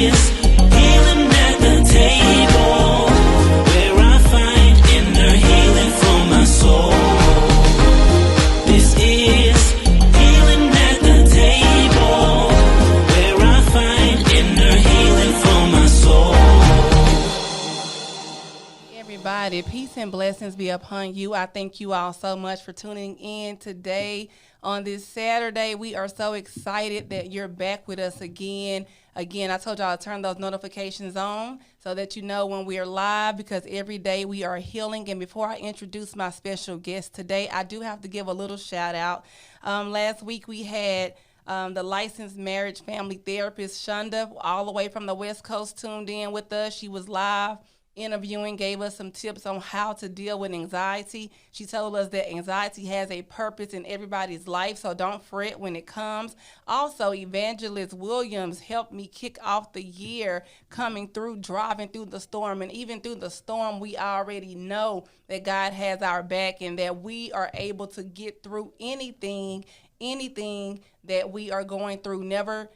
is healing at the table, where I find inner healing for my soul. This is healing at the table, where I find inner healing for my soul. Everybody, peace and blessings be upon you. I thank you all so much for tuning in today on this Saturday. We are so excited that you're back with us again. Again, I told y'all to turn those notifications on so that you know when we are live, because every day we are healing. And before I introduce my special guest today, I do have to give a little shout out. Last week we had the licensed marriage family therapist Shonda, all the way from the West Coast, tuned in with us. She was live interviewing, gave us some tips on how to deal with anxiety. She told us that anxiety has a purpose in everybody's life, so don't fret when it comes. Also, Evangelist Williams helped me kick off the year coming through, driving through the storm. And even through the storm, we already know that God has our back and that we are able to get through anything that we are going through. Never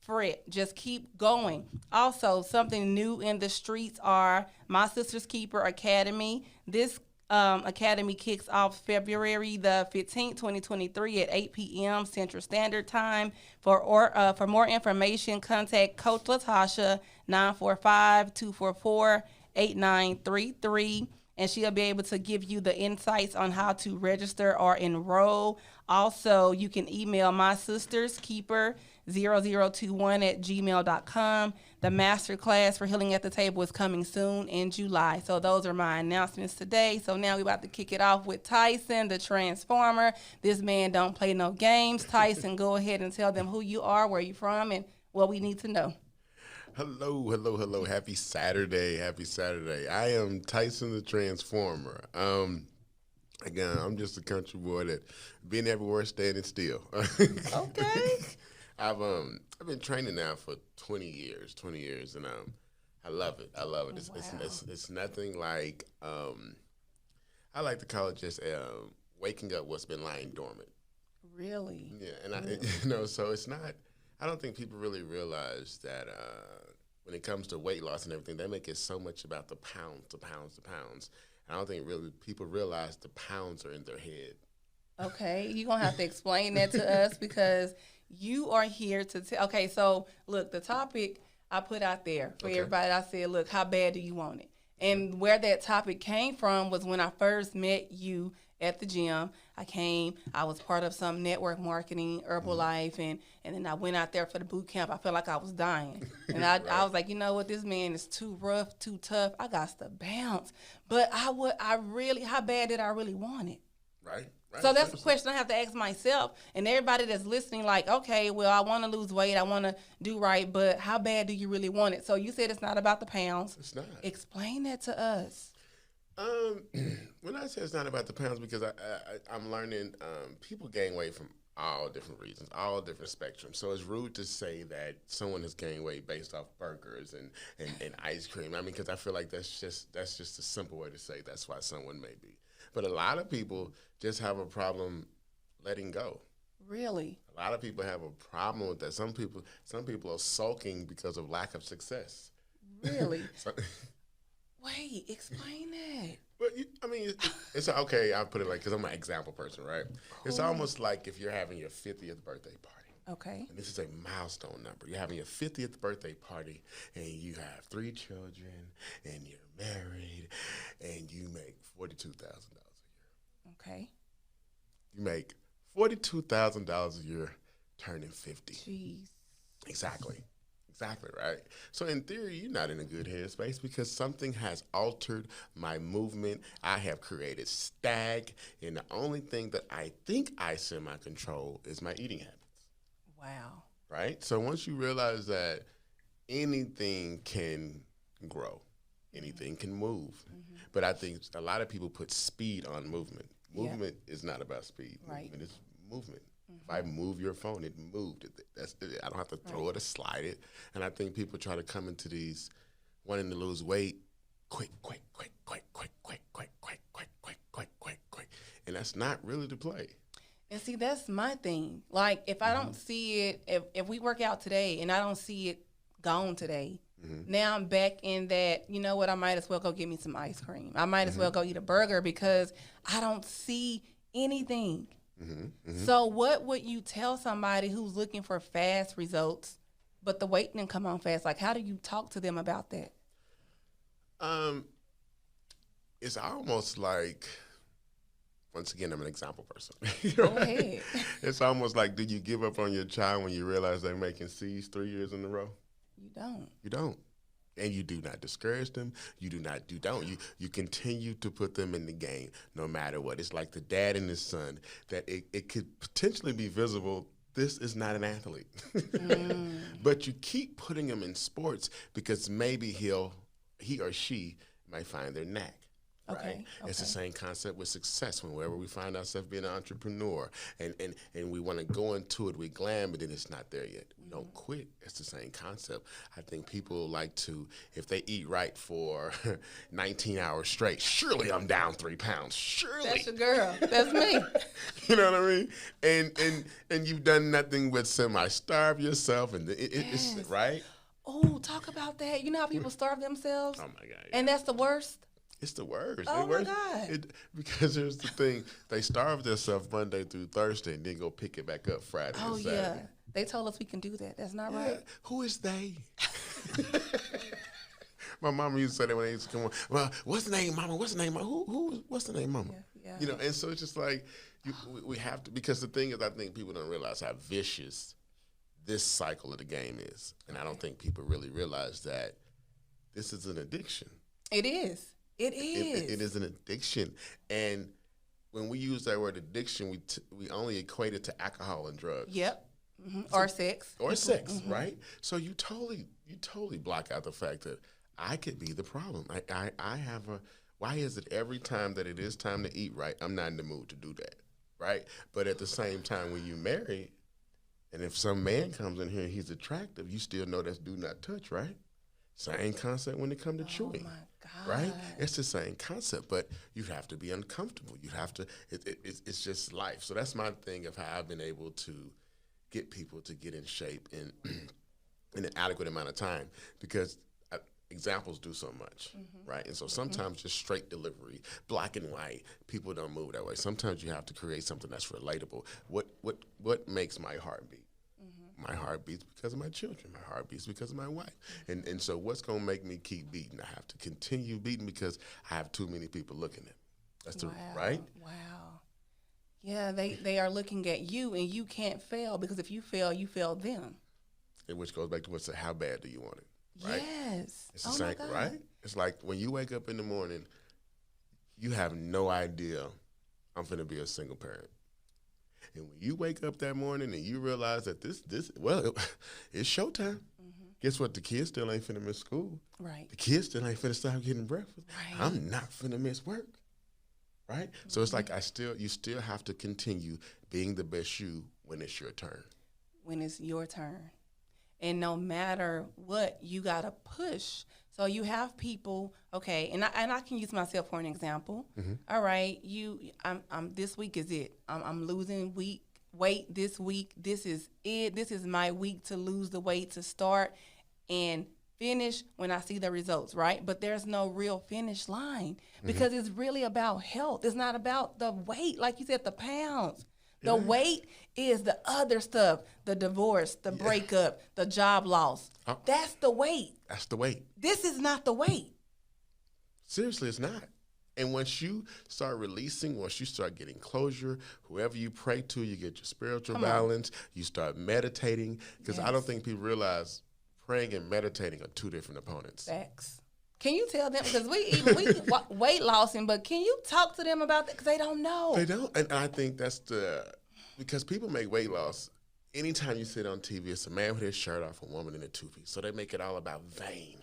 fret, just keep going. Also, something new in the streets are My Sister's Keeper Academy. This academy kicks off February the 15th, 2023 at 8 p.m. Central Standard Time. For more information, contact Coach Latasha 945-244-8933, and she'll be able to give you the insights on how to register or enroll. Also, you can email My Sister's Keeper 0021@gmail.com. The masterclass for Healing at the Table is coming soon in July. So those are my announcements today. So now we're about to kick it off with Tyson, the Transformer. This man don't play no games. Tyson, go ahead and tell them who you are, where you're from, and what we need to know. Hello. Happy Saturday. I am Tyson the Transformer. Again, I'm just a country boy that been everywhere, standing still. Okay. I've been training now for 20 years, and I love it. Wow. It's nothing like I like to call it just waking up what's been lying dormant. Really? Yeah, and so it's not. I don't think people really realize that when it comes to weight loss and everything, they make it so much about the pounds. I don't think really people realize the pounds are in their head. Okay, you're going to have to explain that to us, because you are here to tell. Okay, so look, the topic I put out there for everybody, I said, look, how bad do you want it? And where that topic came from was when I first met you at the gym. I was part of some network marketing, Herbalife, and then I went out there for the boot camp. I felt like I was dying. And I was like, you know what, this man is too rough, too tough. I got to bounce. But how bad did I really want it? Right. So that's the question I have to ask myself, and everybody that's listening, like, okay, well, I want to lose weight, I want to do right, but how bad do you really want it? So you said it's not about the pounds. It's not. Explain that to us. When I say it's not about the pounds, because I'm learning people gain weight from all different reasons, all different spectrums. So it's rude to say that someone has gained weight based off burgers and ice cream. I mean, because I feel like that's just a simple way to say that's why someone may be. But a lot of people just have a problem letting go. Really? A lot of people have a problem with that. Some people are sulking because of lack of success. Really? Wait, explain that. But it's okay. I'll put it like, because I'm an example person, right? Cool. It's almost like if you're having your 50th birthday party. Okay. And this is a milestone number. You're having your 50th birthday party, and you have 3 children, and you're married, and you make $42,000 a year. Okay. You make $42,000 a year turning 50. Jeez. Exactly, right? So in theory, you're not in a good headspace because something has altered my movement. I have created stag, and the only thing that I think I semi-control is my eating habits. Wow. Right? So once you realize that anything can grow, anything can move, but I think a lot of people put speed on movement. Movement is not about speed. Right. Movement is movement. If I move your phone, it moved. I don't have to throw it or slide it. And I think people try to come into these wanting to lose weight quick. And that's not really the play. And see, that's my thing. Like, if I don't see it, if we work out today and I don't see it gone today. Now I'm back in that, you know what, I might as well go get me some ice cream. I might as well go eat a burger because I don't see anything. So what would you tell somebody who's looking for fast results, but the weight didn't come on fast? Like, how do you talk to them about that? It's almost like, once again, I'm an example person. Go ahead. It's almost like, do you give up on your child when you realize they're making C's 3 years in a row? You don't. You don't. And you do not discourage them. You do not You continue to put them in the game no matter what. It's like the dad and his son, that it could potentially be visible. This is not an athlete. But you keep putting him in sports because maybe he or she might find their knack. Right? Okay. It's the same concept with success. Whenever we find ourselves being an entrepreneur and we want to go into it with glam, but then it's not there yet. We don't quit. It's the same concept. I think people like to, if they eat right for 19 hours straight, surely I'm down 3 pounds. Surely. That's your girl. That's me. You know what I mean? And you've done nothing but semi-starve yourself, and it's right. Oh, talk about that. You know how people starve themselves? Oh my God! And that's the worst. It's the worst. Oh, my God. Because here's the thing. They starve themselves Monday through Thursday and then go pick it back up Friday and Saturday. Yeah. They told us we can do that. That's not right. Who is they? My mama used to say that when they used to come on. Well, what's the name, mama? What's the name, mama? What's the name, mama? Yeah. You know, and so it's just like, we have to, because the thing is, I think people don't realize how vicious this cycle of the game is. And I don't think people really realize that this is an addiction. It is. It is. It is an addiction. And when we use that word addiction, we only equate it to alcohol and drugs. Yep. Or sex. Or sex, right? So you totally block out the fact that I could be the problem. I have why is it every time that it is time to eat right, I'm not in the mood to do that, right? But at the same time, when you marry, and if some man comes in here and he's attractive, you still know that's do not touch, right? Same concept when it comes to chewing. Oh, my God. Right? It's the same concept, but you have to be uncomfortable. You have to, it's just life. So that's my thing of how I've been able to get people to get in shape in an adequate amount of time, because examples do so much, right? And so sometimes just straight delivery, black and white, people don't move that way. Sometimes you have to create something that's relatable. What makes my heart beat? My heart beats because of my children. My heart beats because of my wife. And so what's going to make me keep beating? I have to continue beating because I have too many people looking at me. That's right? Wow. Yeah, they are looking at you, and you can't fail, because if you fail, you fail them. And which goes back to how bad do you want it, right? Yes. It's the same, right? It's like when you wake up in the morning, you have no idea I'm finna be a single parent. And when you wake up that morning and you realize that it's showtime. Guess what? The kids still ain't finna miss school. Right. The kids still ain't finna stop getting breakfast. Right. I'm not finna miss work. Right? So it's like you still have to continue being the best you when it's your turn. When it's your turn. And no matter what, you gotta push. So you have people, okay, and I can use myself for an example. All right, I'm this week is it. I'm losing weight this week. This is it. This is my week to lose the weight, to start and finish when I see the results, right? But there's no real finish line, because it's really about health. It's not about the weight, like you said, the pounds. The weight is the other stuff, the divorce, the breakup, the job loss. That's the weight. That's the weight. This is not the weight. Seriously, it's not. And once you start releasing, once you start getting closure, whoever you pray to, you get your spiritual balance, you start meditating. Because I don't think people realize praying and meditating are two different opponents. Facts. Can you tell them, because we weight lossing, but can you talk to them about that? Because they don't know. They don't. And I think that's because people make weight loss. Anytime you sit on TV, it's a man with his shirt off, a woman in a two-piece. So they make it all about vain.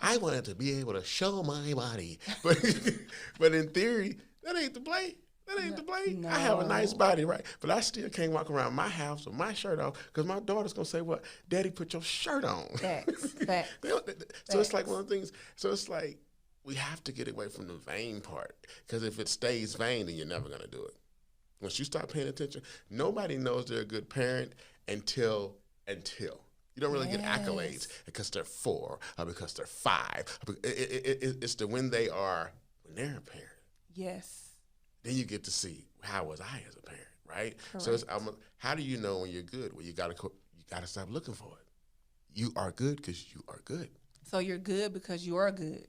I wanted to be able to show my body. But in theory, that ain't the play. That ain't the play. No. I have a nice body, right? But I still can't walk around my house with my shirt off, because my daughter's going to say, "What, Daddy, put your shirt on." Facts. So it's like one of the things. So it's like we have to get away from the vain part, because if it stays vain, then you're never going to do it. Once you start paying attention, nobody knows they're a good parent until You don't really get Yes. accolades because they're 4 or because they're 5. It's when they're a parent. Yes. Then you get to see how was I as a parent, right? Correct. So how do you know when you're good? Well, you gotta stop looking for it. You are good because you are good. So you're good because you are good.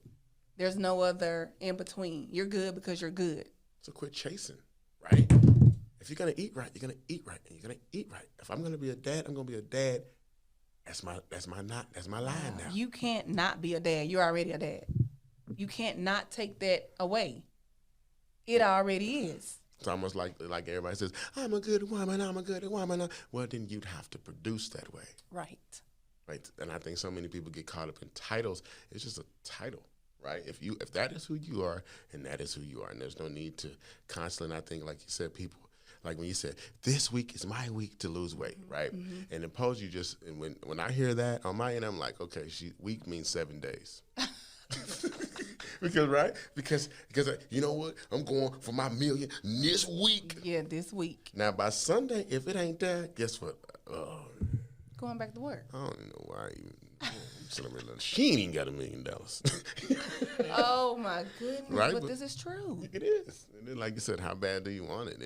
There's no other in between. You're good because you're good. So quit chasing, right? If you're gonna eat right, you're gonna eat right, and you're gonna eat right. If I'm gonna be a dad, I'm gonna be a dad. That's my line now. You can't not be a dad. You're already a dad. You can't not take that away. It already is. It's almost like everybody says, I'm a good woman, I'm a good woman. Well, then you'd have to produce that way. Right. Right. And I think so many people get caught up in titles. It's just a title, right? If that is who you are, and that is who you are, and there's no need to constantly, and I think, like you said, people, like when you said, this week is my week to lose weight, right? Mm-hmm. And impose you just, and when I hear that on my end, I'm like, okay, week means 7 days. Because you know what? I'm going for my million this week. Yeah, this week. Now by Sunday, if it ain't there, guess what? Going back to work. I don't even know why. She ain't even got $1 million. Oh my goodness! Right? But this is true. It is. And then, like you said, how bad do you want it?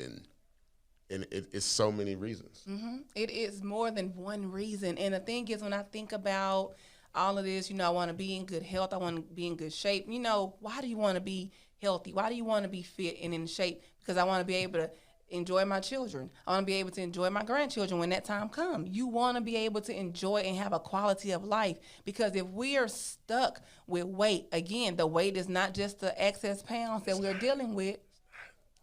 And it's so many reasons. Mm-hmm. It is more than one reason. And the thing is, when I think about all of this, I want to be in good health. I want to be in good shape. Why do you want to be healthy? Why do you want to be fit and in shape? Because I want to be able to enjoy my children. I want to be able to enjoy my grandchildren when that time comes. You want to be able to enjoy and have a quality of life. Because if we are stuck with weight, again, the weight is not just the excess pounds that we're dealing with.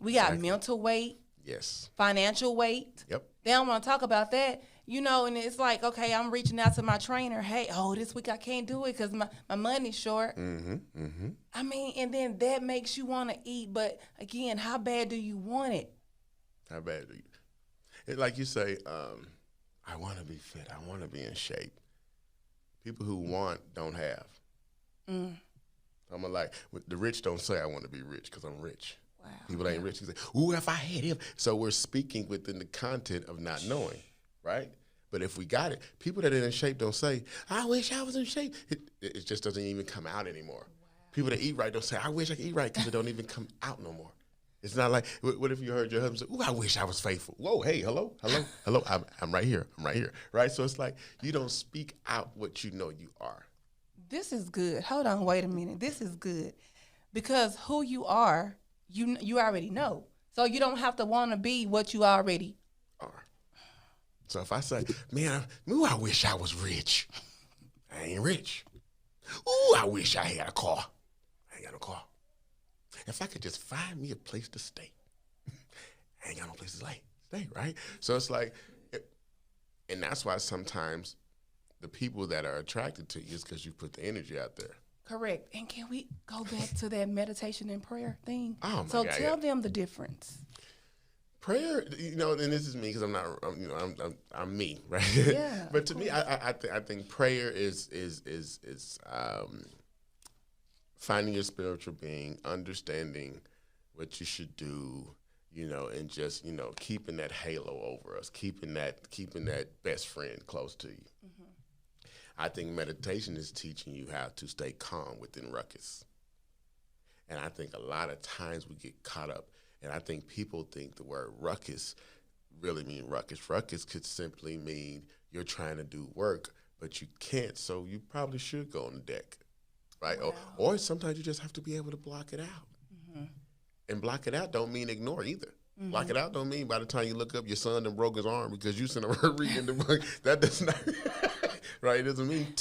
We got mental weight. Yes. Financial weight. Yep. They don't want to talk about that, and it's like, okay, I'm reaching out to my trainer. Hey, this week I can't do it because my money's short. Mm-hmm. Mm-hmm. I mean, and then that makes you want to eat. But again, how bad do you want it? How bad do you? It's like you say, I want to be fit. I want to be in shape. People who want don't have. I'm like, the rich don't say I want to be rich because I'm rich. Wow. People ain't rich. They say, ooh, if I had him. So we're speaking within the content of not knowing, right? But if we got it, people that are in shape don't say, I wish I was in shape. It just doesn't even come out anymore. Wow. People that eat right don't say, I wish I could eat right, because it don't even come out no more. It's not like, what if you heard your husband say, ooh, I wish I was faithful. Whoa, hey, hello. I'm right here, right? So it's like, you don't speak out what you know you are. This is good. Hold on, wait a minute. This is good. Because who you are, you already know. So you don't have to want to be what you already are. So if I say, man, I wish I was rich. I ain't rich. Ooh, I wish I had a car. I ain't got no car. If I could just find me a place to stay. I ain't got no place to stay, right? So it's like, and that's why sometimes the people that are attracted to you is because you put the energy out there. Correct. And can we go back to that meditation and prayer thing? Oh my so God, tell them the difference. Prayer, and this is me because I'm not, I'm me, right? Yeah. But to me, I think prayer is finding your spiritual being, understanding what you should do, and just keeping that halo over us, keeping that best friend close to you. Mm-hmm. I think meditation is teaching you how to stay calm within ruckus. And I think a lot of times we get caught up, and I think people think the word ruckus really mean ruckus. Ruckus could simply mean you're trying to do work, but you can't, so you probably should go on the deck, right? Wow. Or sometimes you just have to be able to block it out. Mm-hmm. And block it out don't mean ignore either. Mm-hmm. Block it out don't mean by the time you look up, your son done broke his arm because you sitting around reading the book. That does not... Right? It doesn't mean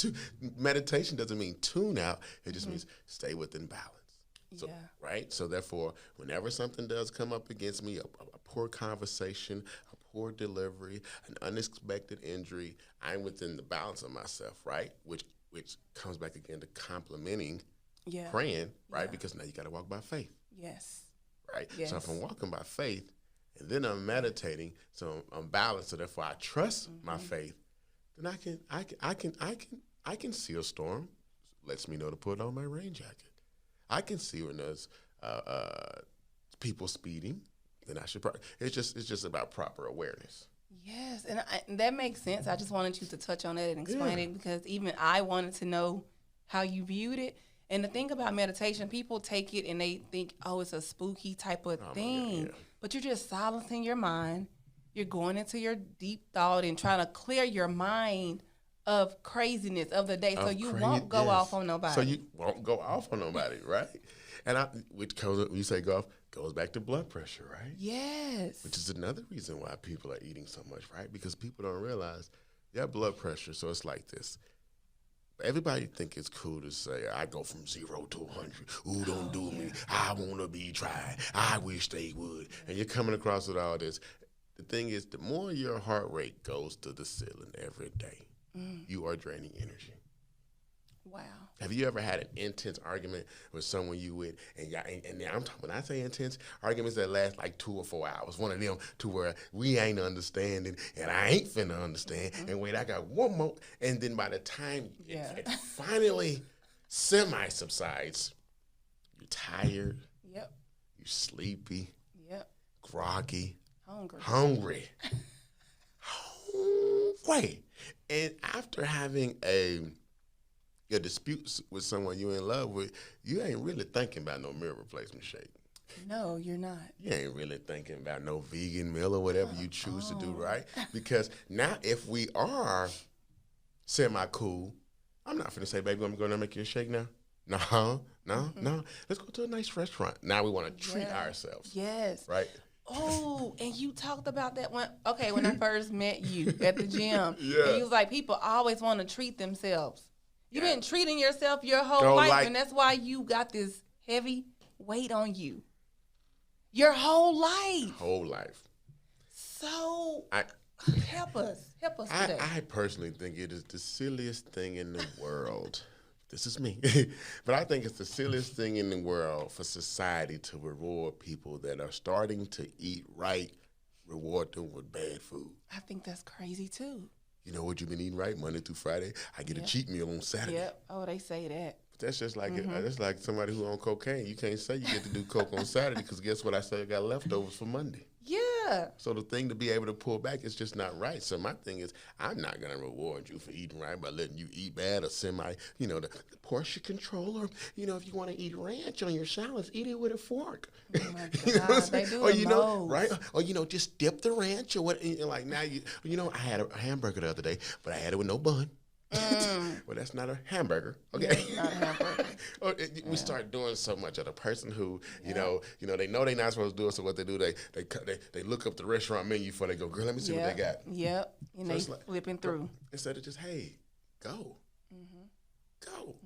meditation doesn't mean tune out. It just means stay within balance. So, right? So therefore, whenever something does come up against me, a poor conversation, a poor delivery, an unexpected injury, I'm within the balance of myself, right? Which comes back again to complimenting praying, right? Yeah. Because now you got to walk by faith. Yes. Right? Yes. So if I'm walking by faith and then I'm meditating, so I'm balanced, so therefore I trust my faith, then I can see a storm. Lets me know to put on my rain jacket. I can see when there's people speeding. Then I should. It's just about proper awareness. Yes, and that makes sense. I just wanted you to touch on that and explain it because even I wanted to know how you viewed it. And the thing about meditation, people take it and they think, oh, it's a spooky type of thing. Yeah. But you're just silencing your mind. You're going into your deep thought and trying to clear your mind of craziness of the day so you won't go off on nobody. So you won't go off on nobody, right? And which goes, when you say go off, goes back to blood pressure, right? Yes. Which is another reason why people are eating so much, right? Because people don't realize you have blood pressure. So it's like this. Everybody think it's cool to say, I go from 0 to 100. Ooh, don't do me. I want to be tried. I wish they would. And you're coming across with all this. The thing is, the more your heart rate goes to the ceiling every day, you are draining energy. Wow. Have you ever had an intense argument with someone you with, and I'm talking, when I say intense, arguments that last like 2 or 4 hours, one of them to where we ain't understanding, and I ain't finna understand, and wait, I got one more, and then by the time it finally semi-subsides, you're tired, Yep. you're sleepy, Yep. groggy, Hungry. Wait, and after having your disputes with someone you're in love with, you ain't really thinking about no meal replacement shake. No, you're not. You ain't really thinking about no vegan meal or whatever you choose to do, right? Because now if we are semi-cool, I'm not finna say, baby, I'm going to make you a shake now. No. Let's go to a nice restaurant. Now we want to treat ourselves. Yes. Right? Oh, and you talked about that when I first met you at the gym. Yeah. And you was like, people always want to treat themselves. You've been treating yourself your whole life, and that's why you got this heavy weight on you. Your whole life. Whole life. So, help us today. I personally think it is the silliest thing in the world. This is me. But I think it's the silliest thing in the world for society to reward people that are starting to eat right, reward them with bad food. I think that's crazy, too. You know what you've been eating right Monday through Friday? I get a cheat meal on Saturday. Yep. Oh, they say that. But that's just like that's like somebody who on cocaine. You can't say you get to do coke on Saturday because guess what? I say I got leftovers for Monday. Yeah. So the thing to be able to pull back is just not right. So my thing is, I'm not going to reward you for eating right by letting you eat bad or the portion control, or, if you want to eat ranch on your salads, eat it with a fork. Oh my God, they do it right? Or, just dip the ranch or what, like now I had a hamburger the other day, but I had it with no bun. Well, that's not a hamburger, okay? Yeah, not a hamburger. We start doing so much of a person who, they know they're not supposed to do it. So what they do, they look up the restaurant menu before they go. Girl, let me see what they got. Yep, and so they flipping through instead of just go. Go.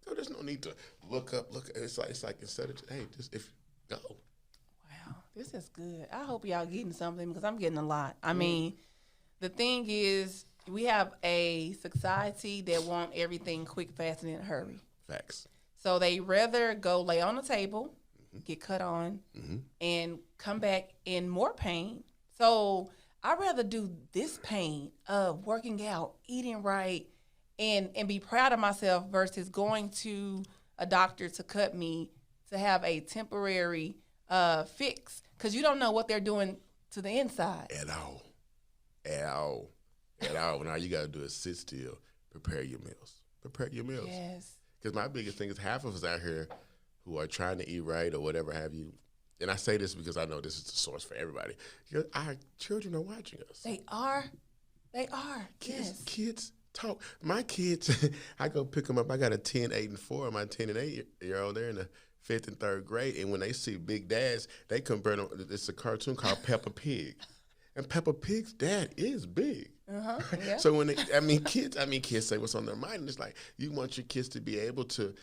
So there's no need to look up. It's like instead of go. Wow, this is good. I hope y'all getting something because I'm getting a lot. I mean, the thing is, we have a society that want everything quick, fast, and in a hurry. Facts. So they rather go lay on the table, get cut on, and come back in more pain. So I'd rather do this pain of working out, eating right, and be proud of myself versus going to a doctor to cut me to have a temporary fix because you don't know what they're doing to the inside. At all. Now you got to do is sit still, prepare your meals. Yes. Because my biggest thing is half of us out here who are trying to eat right or whatever have you, and I say this because I know this is the source for everybody. Our children are watching us. They are. Kids talk. My kids, I go pick them up. I got a 10, 8, and 4, and my 10 and 8-year-old, they're in the 5th and 3rd grade, and when they see Big Dads, they compare them. It's a cartoon called Peppa Pig. And Peppa Pig's dad is big. Yeah. So when kids say what's on their mind, and it's like you want your kids to be able to,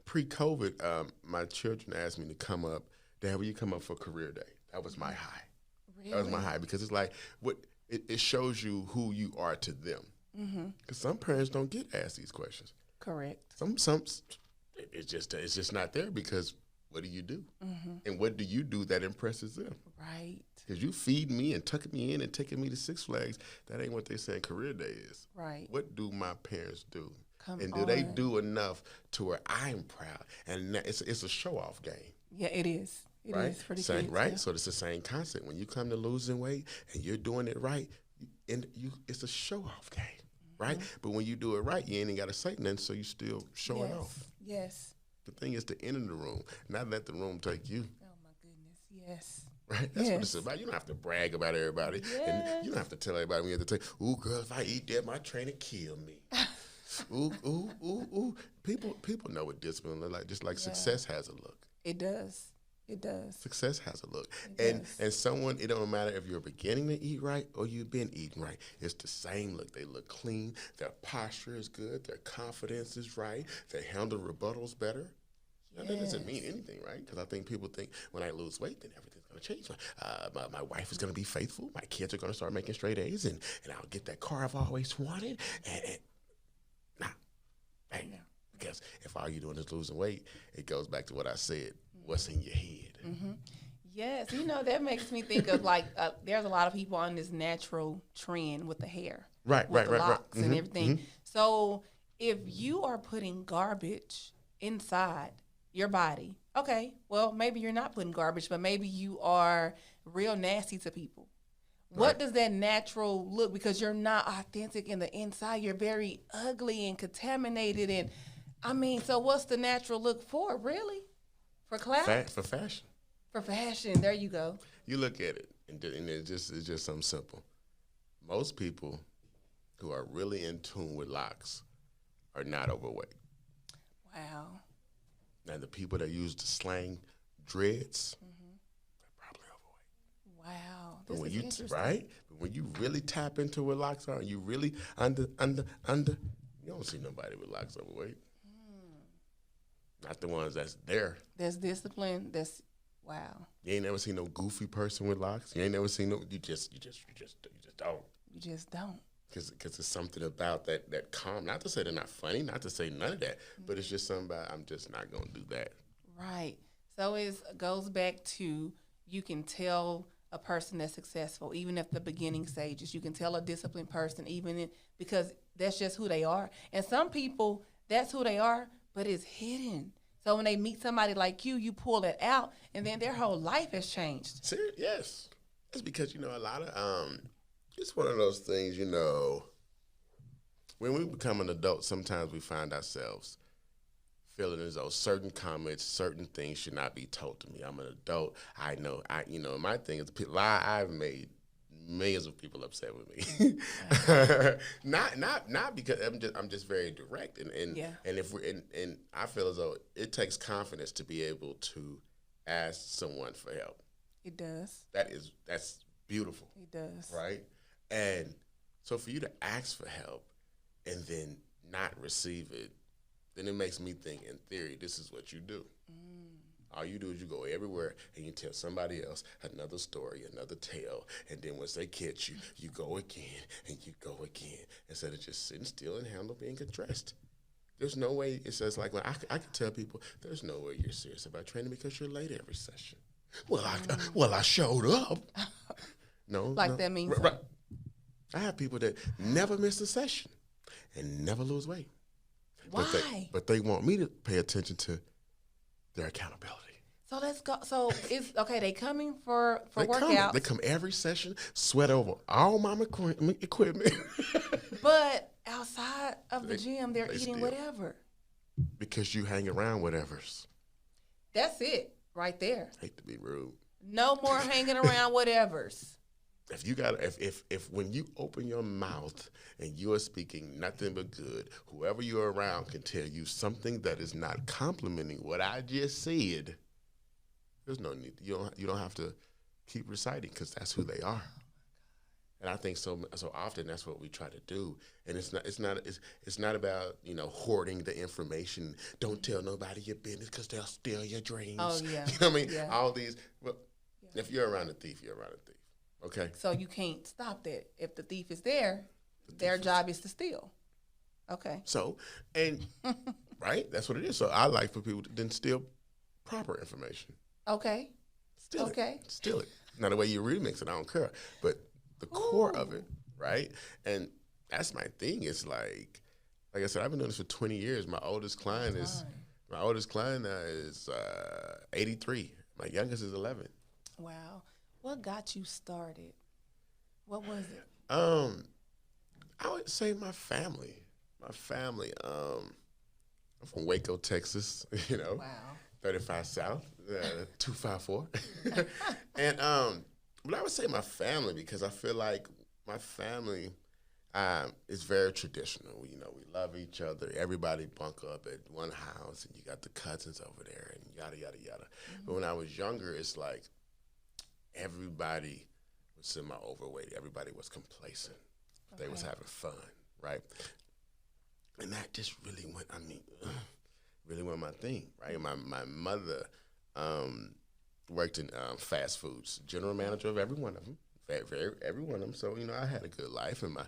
pre-COVID, my children asked me to come up. Dad, will you come up for career day? That was my high. Really? That was my high because it's like it shows you who you are to them. Because some parents don't get asked these questions. Correct. Some it's just not there because what do you do? And what do you do that impresses them? Right. Because you feed me and tucking me in and taking me to Six Flags, that ain't what they say career day is. Right. What do my parents do? Do they do enough to where I'm proud? And it's a show-off game. Yeah, it is. It right? is for the Same, kids, right? yeah. So it's the same concept. When you come to losing weight and you're doing it right, it's a show off game, right? But when you do it right, you ain't even got to say nothing, so you still showing off. Yes. The thing is to enter the room, not let the room take you. Oh my goodness. Yes. Right? That's what it's Yes. about. You don't have to brag about everybody. And you don't have to tell everybody when you have to say, ooh, girl, if I eat that, my trainer kill me. Ooh, ooh, ooh, ooh. People know what discipline looks like, just like success has a look. It does. It does. Success has a look. It does. And someone, it don't matter if you're beginning to eat right or you've been eating right. It's the same look. They look clean. Their posture is good. Their confidence is right. They handle rebuttals better. Now, that doesn't mean anything, right? Because I think people think when I lose weight, then everything's going to change. My wife is going to be faithful. My kids are going to start making straight A's, and I'll get that car I've always wanted. And nah, hey, because if all you're doing is losing weight, it goes back to what I said. What's in your head? Yes. That makes me think of like there's a lot of people on this natural trend with the hair, Right, with right, the right, right. locks and everything. So if you are putting garbage inside your body, okay, well maybe you're not putting garbage, but maybe you are real nasty to people. What does that natural look? Because you're not authentic in the inside. You're very ugly and contaminated. And I mean, so what's the natural look for, really? For clout? For fashion. For fashion. There you go. You look at it, and it's just something simple. Most people who are really in tune with locks are not overweight. Wow. Now, the people that use the slang dreads, they're probably overweight. Wow. But This when is you interesting. right, but when you really tap into what locks are, and you really under, you don't see nobody with locks overweight. Not the ones that's there. There's discipline. Wow. You ain't never seen no goofy person with locks. You ain't never seen no. You just don't. You just don't. Because it's something about that calm. Not to say they're not funny. Not to say none of that. But it's just something about I'm just not gonna do that. Right. So it goes back to you can tell a person that's successful, even at the beginning stages. You can tell a disciplined person, because that's just who they are. And some people, that's who they are, but it's hidden. So when they meet somebody like you, you pull it out, and then their whole life has changed. Yes. It's because, a lot of, it's one of those things, when we become an adult, sometimes we find ourselves feeling as though certain comments, certain things should not be told to me. I'm an adult. I know, my thing is, I've made millions of people upset with me. not because I'm just very direct, and I feel as though it takes confidence to be able to ask someone for help. It does. That's beautiful. It does. Right? And so for you to ask for help and then not receive it, then it makes me think, in theory, this is what you do. All you do is you go everywhere and you tell somebody else another story, another tale, and then once they catch you, you go again and you go again instead of just sitting still and handle being addressed. There's no way. It says like, I can tell people, there's no way you're serious about training because you're late every session. I showed up. No, Like no. that means Right. I have people that never miss a session and never lose weight. Why? But they want me to pay attention to their accountability. So let's go. So it's okay. They coming for They workouts. They come every session, sweat over all my equipment. But outside of the gym, they're they eating still- whatever. Because you hang around whatevers. That's it right there. Hate to be rude. No more hanging around whatevers. If you got if when you open your mouth and you are speaking nothing but good, whoever you're around can tell you something that is not complimenting what I just said. There's no need. You don't have to keep reciting because that's who they are. And I think so often that's what we try to do. And it's not about hoarding the information. Don't tell nobody your business because they'll steal your dreams. Oh yeah. You know what I mean? Yeah. All these. Well, if you're around a thief, you're around a thief. Okay. So you can't stop that. If the thief is there, their job is to steal. Okay. So, and right, that's what it is. So I like for people to then steal proper information. Okay. Steal Okay. it. Steal it. Now the way you remix it, I don't care. But the core of it, right? And that's my thing. It's like I said, I've been doing this for 20 years. My oldest client now is 83. My youngest is 11. Wow. What got you started? What was it? I would say my family. My family. I'm from Waco, Texas. Wow. 35 South, 254. And but I would say my family because I feel like my family is very traditional. We love each other. Everybody bunk up at one house, and you got the cousins over there, and yada yada yada. But when I was younger, it's like everybody was semi-overweight. Everybody was complacent. They was having fun, right? And that just really went. Really went my thing, right? My mother worked in fast foods, general manager of every one of them, every one of them. So I had a good life, and my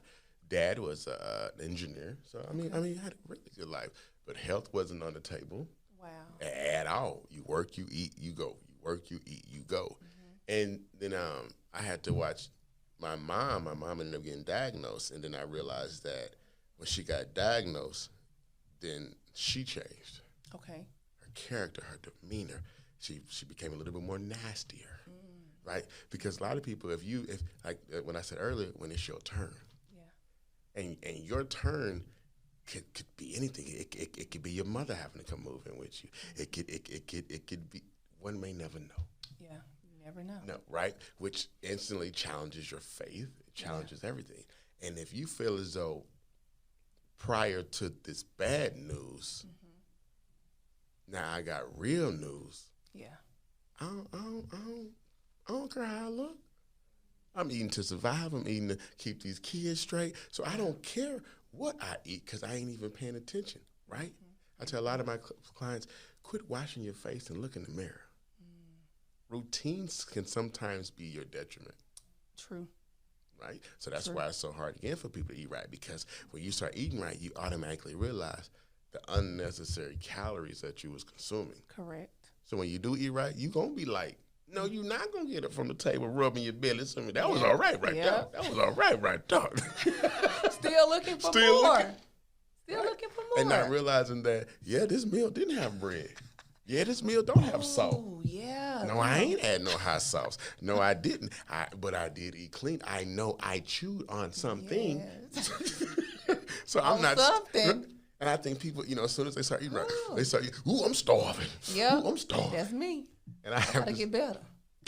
dad was an engineer. So I mean, I had a really good life, but health wasn't on the table. Wow. At all. You work, you eat, you go. You work, you eat, you go. And then I had to watch my mom. My mom ended up getting diagnosed, and then I realized that when she got diagnosed, then she changed. Okay. Her character, her demeanor, she became a little bit more nastier, right? Because a lot of people, if like when I said earlier, when it's your turn, and your turn could be anything. It could be your mother having to come move in with you. It could be. One may never know. Yeah, you never know. No, right? Which instantly challenges your faith. It challenges everything. And if you feel as though prior to this bad news. Now I got real news. Yeah. I don't care how I look. I'm eating to survive. I'm eating to keep these kids straight. So I don't care what I eat because I ain't even paying attention, right? I tell a lot of my clients, quit washing your face and look in the mirror. Routines can sometimes be your detriment. True. Right? So that's why it's so hard again for people to eat right, because when you start eating right, you automatically realize the unnecessary calories that you was consuming. Correct. So when you do eat right, you going to be like, no, you're not going to get it from the table rubbing your belly. That was all right there. That was all right there. Still looking for Still more. looking. Still looking for more. And not realizing that, this meal didn't have bread. Yeah, this meal don't have salt. Oh, yeah. No, I ain't had no hot sauce. No, I didn't. But I did eat clean. I know I chewed on something. Yes. So I'm not. Something. And I think people, as soon as they start eating right, they start, I'm starving. Yeah. I'm starving. That's me. And I have Gotta get better.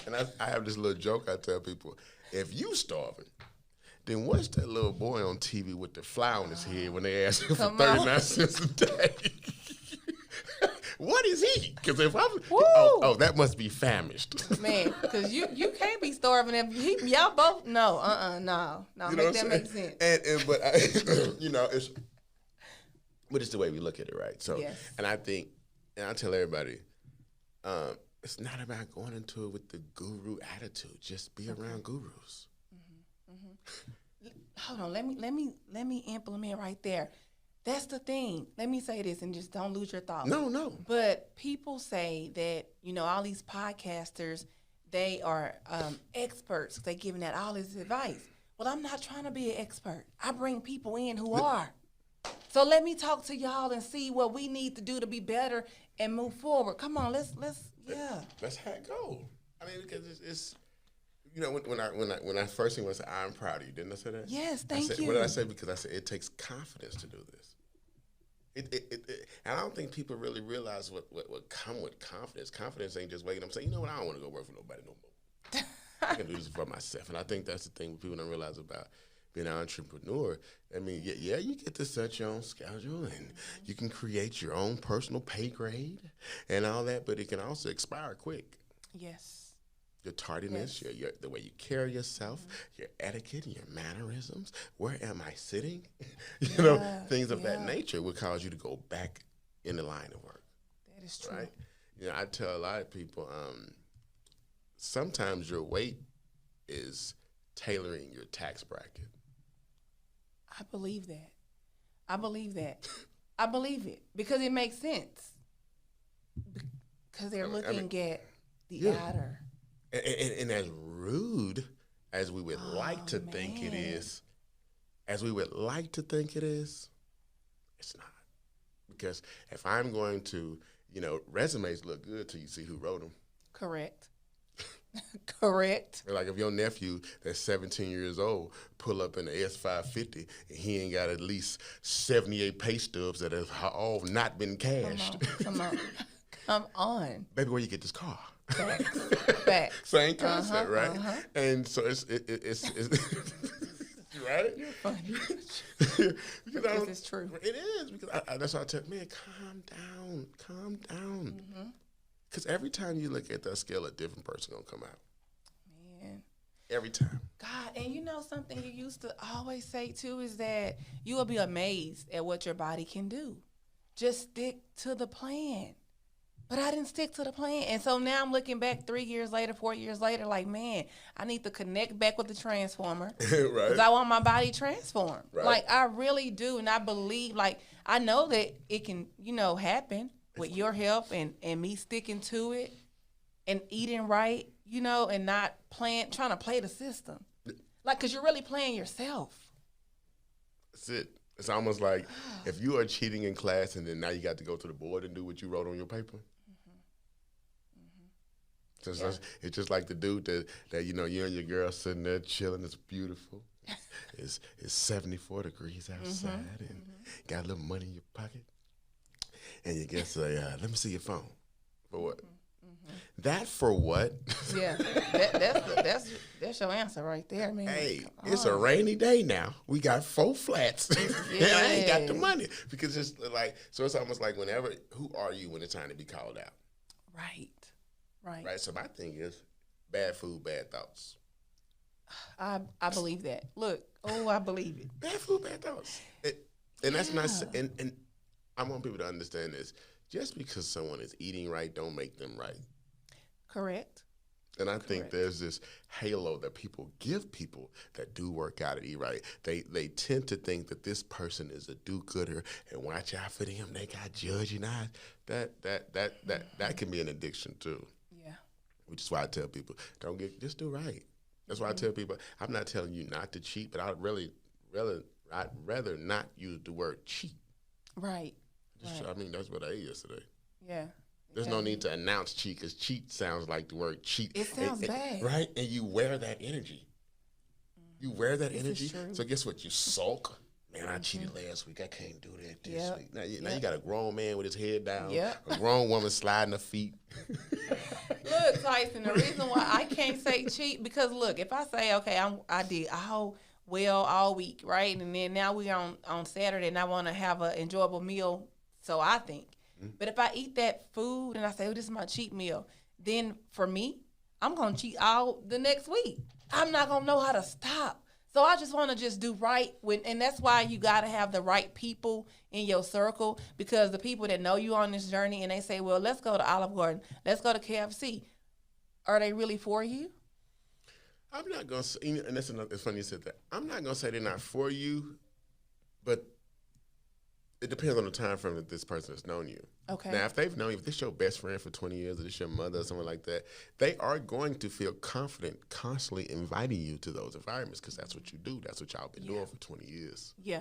And I have this little joke I tell people. If you starving, then what's that little boy on TV with the fly on his head when they ask him for 39 cents a day? What is he? Because if I'm, that must be famished. Man, because you can't be starving if y'all both, no, make that make sense. But it's the way we look at it, right? So, yes. And I think, and I tell everybody, it's not about going into it with the guru attitude. Just be around gurus. Hold on, let me implement right there. That's the thing. Let me say this and just don't lose your thought. No. But people say that, all these podcasters, they are experts. They giving out all this advice. Well, I'm not trying to be an expert. I bring people in who are. So let me talk to y'all and see what we need to do to be better and move forward. Come on, let's. That's how it go. I mean, because it's when I first thing was, I'm proud of you. Didn't I say that? Yes, thank you. What did I say? Because I said it takes confidence to do this. And I don't think people really realize what come with confidence. Confidence ain't just waking up saying, I don't want to go work for nobody no more. I can do this for myself. And I think that's the thing people don't realize about being an entrepreneur. I mean, you get to set your own schedule and you can create your own personal pay grade and all that, but it can also expire quick. Yes. Your tardiness, the way you carry yourself, your etiquette, your mannerisms. Where am I sitting? Things of that nature would cause you to go back in the line of work. That is true. Right? I tell a lot of people, sometimes your weight is tailoring your tax bracket. I believe that. I believe it because it makes sense. Because they're looking at the outer. And as rude as we would like to think it is, it's not. Because if I'm going to, resumes look good till you see who wrote them. Correct. Correct. Like if your nephew that's 17 years old pull up in the S550 and he ain't got at least 78 pay stubs that have all not been cashed. Come on. Come on. Baby, where you get this car? Facts. Facts. Same concept, right? And so it's right? You're funny. Because This is true. It is because that's why I tell man, calm down. Because every time you look at that scale, a different person gonna come out. Man. Every time. God, and you know something you used to always say too is that you will be amazed at what your body can do. Just stick to the plan. But I didn't stick to the plan. And so now I'm looking back 3 years later, 4 years later, like, man, I need to connect back with the transformer. Right. Because I want my body transformed. Right. Like, I really do. And I believe, like, I know that it can, happen with your help and me sticking to it and eating right, and not trying to play the system. Like, because you're really playing yourself. That's it. It's almost like if you are cheating in class and then now you got to go to the board and do what you wrote on your paper. It's just like the dude that you and your girl sitting there chilling. It's beautiful. It's 74 degrees outside and got a little money in your pocket. And you get say, let me see your phone. For what? That for what? Yeah, that's your answer right there, man. Hey, it's a rainy day now. We got 4 flats. And I ain't got the money. Because it's like, so it's almost like who are you when it's time to be called out? Right. Right. So my thing is bad food, bad thoughts. I believe that. Look, I believe it. Bad food, bad thoughts. And that's not, and I want people to understand this. Just because someone is eating right don't make them right. Correct. And I think there's this halo that people give people that do work out and eat right. They tend to think that this person is a do-gooder and watch out for them. They got judging eyes. That can be an addiction too. Yeah. Which is why I tell people, just do right. That's why I tell people, I'm not telling you not to cheat, but I'd rather not use the word cheat. Right. I mean, that's what I ate yesterday. Yeah. There's no need to announce cheat because cheat sounds like the word cheat. It sounds bad. Right? And you wear that energy. You wear that energy. true. So guess what? You sulk. Man, I cheated last week. I can't do that this week. Now you got a grown man with his head down. A grown woman sliding her feet. Look, Tyson, the reason why I can't say cheat, because look, if I say, okay, I did all week, right? And then now we're on Saturday and I want to have an enjoyable meal, so I think. But if I eat that food and I say, this is my cheat meal, then for me, I'm going to cheat all the next week. I'm not going to know how to stop. So I just want to just do right. And that's why you got to have the right people in your circle, because the people that know you on this journey and they say, well, let's go to Olive Garden, let's go to KFC. Are they really for you? I'm not going to say, and it's funny you said that. I'm not going to say they're not for you, but it depends on the time frame that this person has known you. Okay. Now, if they've known you, if this is your best friend for 20 years, or this is your mother or someone like that, they are going to feel confident constantly inviting you to those environments because that's what you do. That's what y'all been doing for 20 years. Yeah.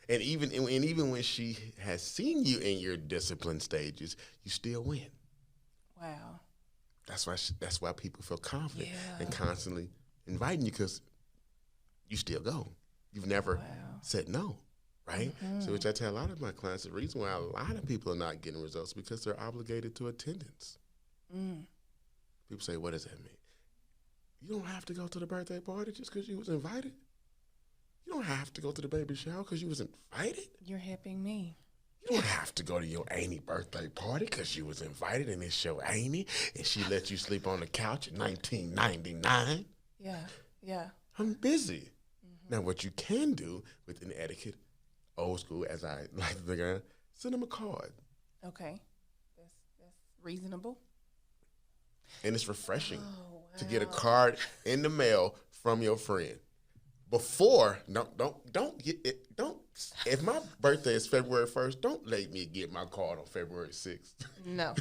And even when she has seen you in your discipline stages, you still win. Wow. That's why people feel confident and constantly inviting you because you still go. You've never said no. Right? So which I tell a lot of my clients, the reason why a lot of people are not getting results is because they're obligated to attendance. People say, what does that mean? You don't have to go to the birthday party just because you was invited. You don't have to go to the baby shower because you was invited. You're helping me. You don't have to go to your Amy birthday party because you was invited and it's your Amy and she let you sleep on the couch in 1999. Yeah. I'm busy. Now what you can do with an etiquette, old school, as I like to think of, send them a card. Okay. That's reasonable. And it's refreshing to get a card in the mail from your friend. Before, don't get it. Don't. If my birthday is February 1st, don't let me get my card on February 6th. No.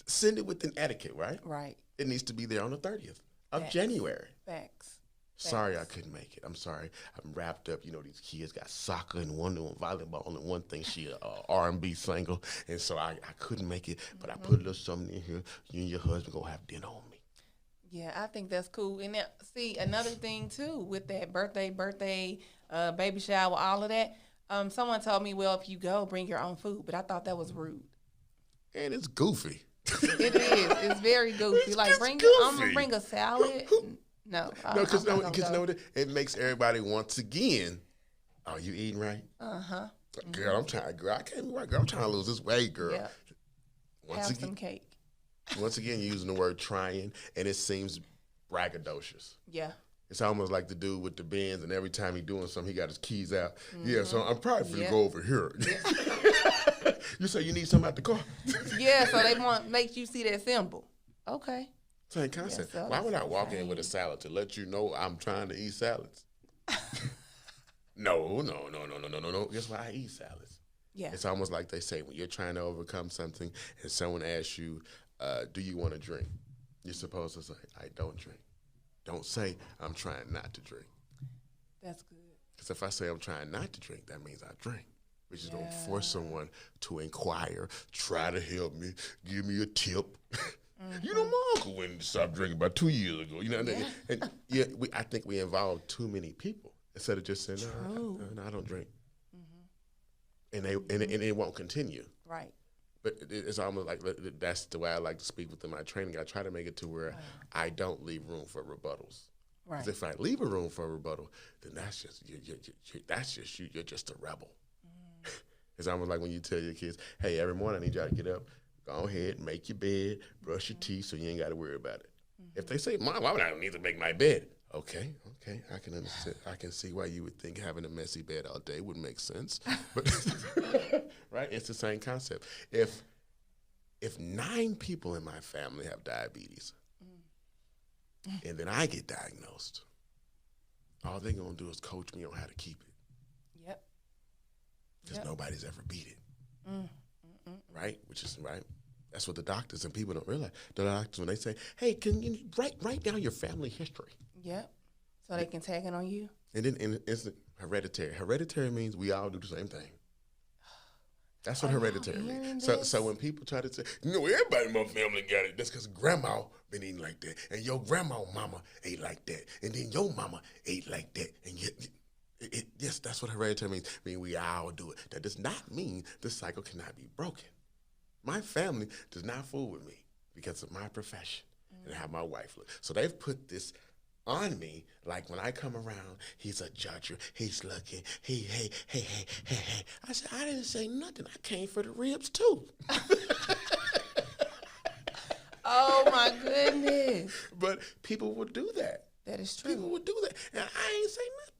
Send it with an etiquette, right? Right. It needs to be there on the 30th of January. Facts. Sorry I couldn't make it. I'm sorry. I'm wrapped up. You know, these kids got soccer and one doing volleyball and one thing she a R&B singer. And so I couldn't make it, but I put a little something in here. You and your husband going to have dinner on me. Yeah, I think that's cool. And now, see, another thing too with that birthday, baby shower, all of that. Someone told me, well, if you go, bring your own food, but I thought that was rude. And it's goofy. It is. It's very goofy. Like, It's I'm goofy. gonna bring a salad. No, No, because I'm not gonna go. it makes everybody once again. Oh, you eating right? Girl, I'm trying. Girl, I can't be right. Girl, I'm trying to lose this weight, girl. Yeah. Once Have again, some cake. once again, you're using the word trying, and it seems braggadocious. Yeah. It's almost like the dude with the Benz, and every time he doing something, he got his keys out. Yeah, so I'm probably finna go over here. You say you need something out the car. Yeah, so they want make you see that symbol. Okay. Same concept. so Why would I that's walk in with a salad to let you know I'm trying to eat salads? No. Guess why I eat salads? Yeah. It's almost like they say when you're trying to overcome something and someone asks you, do you want to drink? You're supposed to say, I don't drink. Don't say, I'm trying not to drink. That's good. Because if I say I'm trying not to drink, that means I drink. Which is going to force someone to inquire, try to help me, give me a tip. You know, my uncle went and stopped drinking about 2 years ago. You know, and I think we involve too many people instead of just saying, no, I don't drink. And it won't continue. Right. But it's almost like that's the way I like to speak within my training. I try to make it to where I don't leave room for rebuttals. Right. Because if I leave a room for a rebuttal, then that's just you. You're just a rebel. It's almost like when you tell your kids, "Hey, every morning I need y'all to get up, go ahead, make your bed, brush your teeth, so you ain't got to worry about it." If they say, "Mom, why would I need to make my bed?" Okay, I can understand. I can see why you would think having a messy bed all day would make sense. But right, it's the same concept. If 9 people in my family have diabetes, and then I get diagnosed, all they're gonna do is coach me on how to keep it. Yep. Because nobody's ever beat it. Right? Which is right. That's what the doctors and people don't realize. The doctors, when they say, hey, can you write down your family history? Yep. So they can tag it on you? And then it's hereditary. Hereditary means we all do the same thing. That's what hereditary means. So when people try to say, everybody in my family got it, that's because grandma been eating like that. And your grandma mama ate like that. And then your mama ate like that. And yes, that's what hereditary means. I mean, we all do it. That does not mean the cycle cannot be broken. My family does not fool with me because of my profession and how my wife looks. So they've put this on me, like when I come around, he's a judger, he's looking, hey. I said, I didn't say nothing. I came for the ribs too. Oh my goodness. But people would do that. That is true. People would do that. And I ain't say nothing.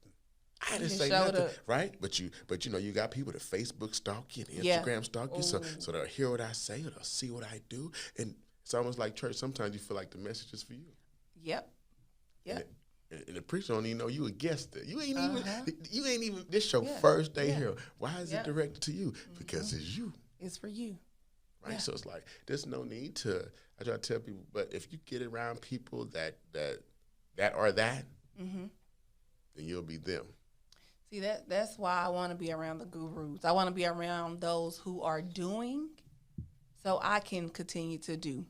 I didn't just say showed nothing, up. right? But you know, you got people that Facebook stalk you and Instagram stalk you, so they'll hear what I say or they'll see what I do, and it's almost like church. Sometimes you feel like the message is for you. Yep. And the preacher don't even know you a guest there. You ain't even. This your first day here. Why is it directed to you? Because it's you. It's for you. Right. Yeah. So it's like there's no need to. I try to tell people, but if you get around people that are that, then you'll be them. See, that's why I want to be around the gurus. I want to be around those who are doing so I can continue to do.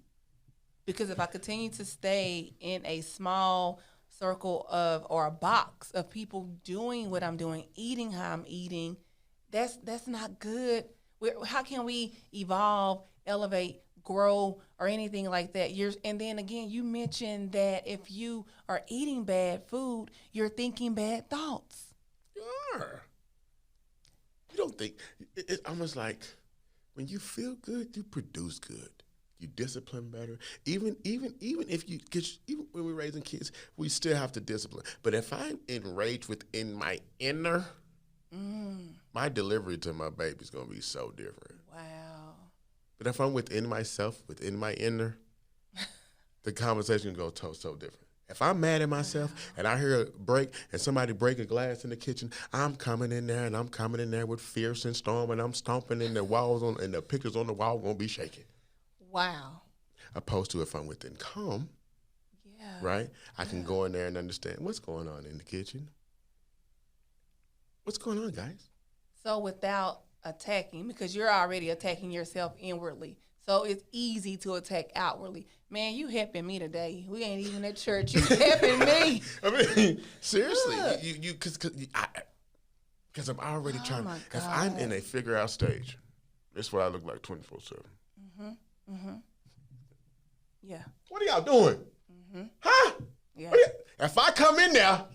Because if I continue to stay in a small circle or a box of people doing what I'm doing, eating how I'm eating, that's not good. How can we evolve, elevate, grow, or anything like that? And then again, you mentioned that if you are eating bad food, you're thinking bad thoughts. You are. You don't think it's almost like when you feel good, you produce good. You discipline better. Even if you even when we're raising kids, we still have to discipline. But if I'm enraged within my inner, my delivery to my baby's gonna be so different. Wow. But if I'm within myself, within my inner, the conversation goes so different. If I'm mad at myself and I hear a break and somebody break a glass in the kitchen, I'm coming in there and I'm coming in there with fierce and storm and I'm stomping in the walls and the pictures on the wall gonna be shaking. Wow. Opposed to if I'm within calm, right? I can go in there and understand what's going on in the kitchen. What's going on, guys? So without attacking, because you're already attacking yourself inwardly, so it's easy to attack outwardly. Man, you helping me today. We ain't even at church. You helping me. I mean, seriously, because I'm already trying. my If I'm in a figure out stage, that's what I look like 24/7. Yeah. What are y'all doing? Huh? Yeah. If I come in there,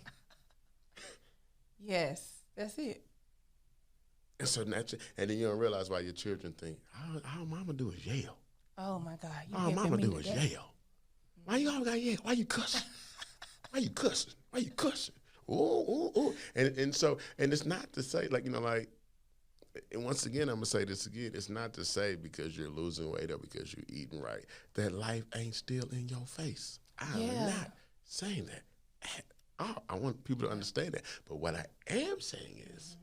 Yes. That's it. and so naturally, and then you don't realize why your children think, all mama do is yell. Oh my God. You All helping mama me do is today. yell. Why you always got yell? Why you cussing? Why you cussing? Why you cussing? Ooh, ooh, ooh. And so, and it's not to say, like, and once again, I'm going to say this again. It's not to say because you're losing weight or because you're eating right that life ain't still in your face. I'm not saying that at all. I want people to understand that. But what I am saying is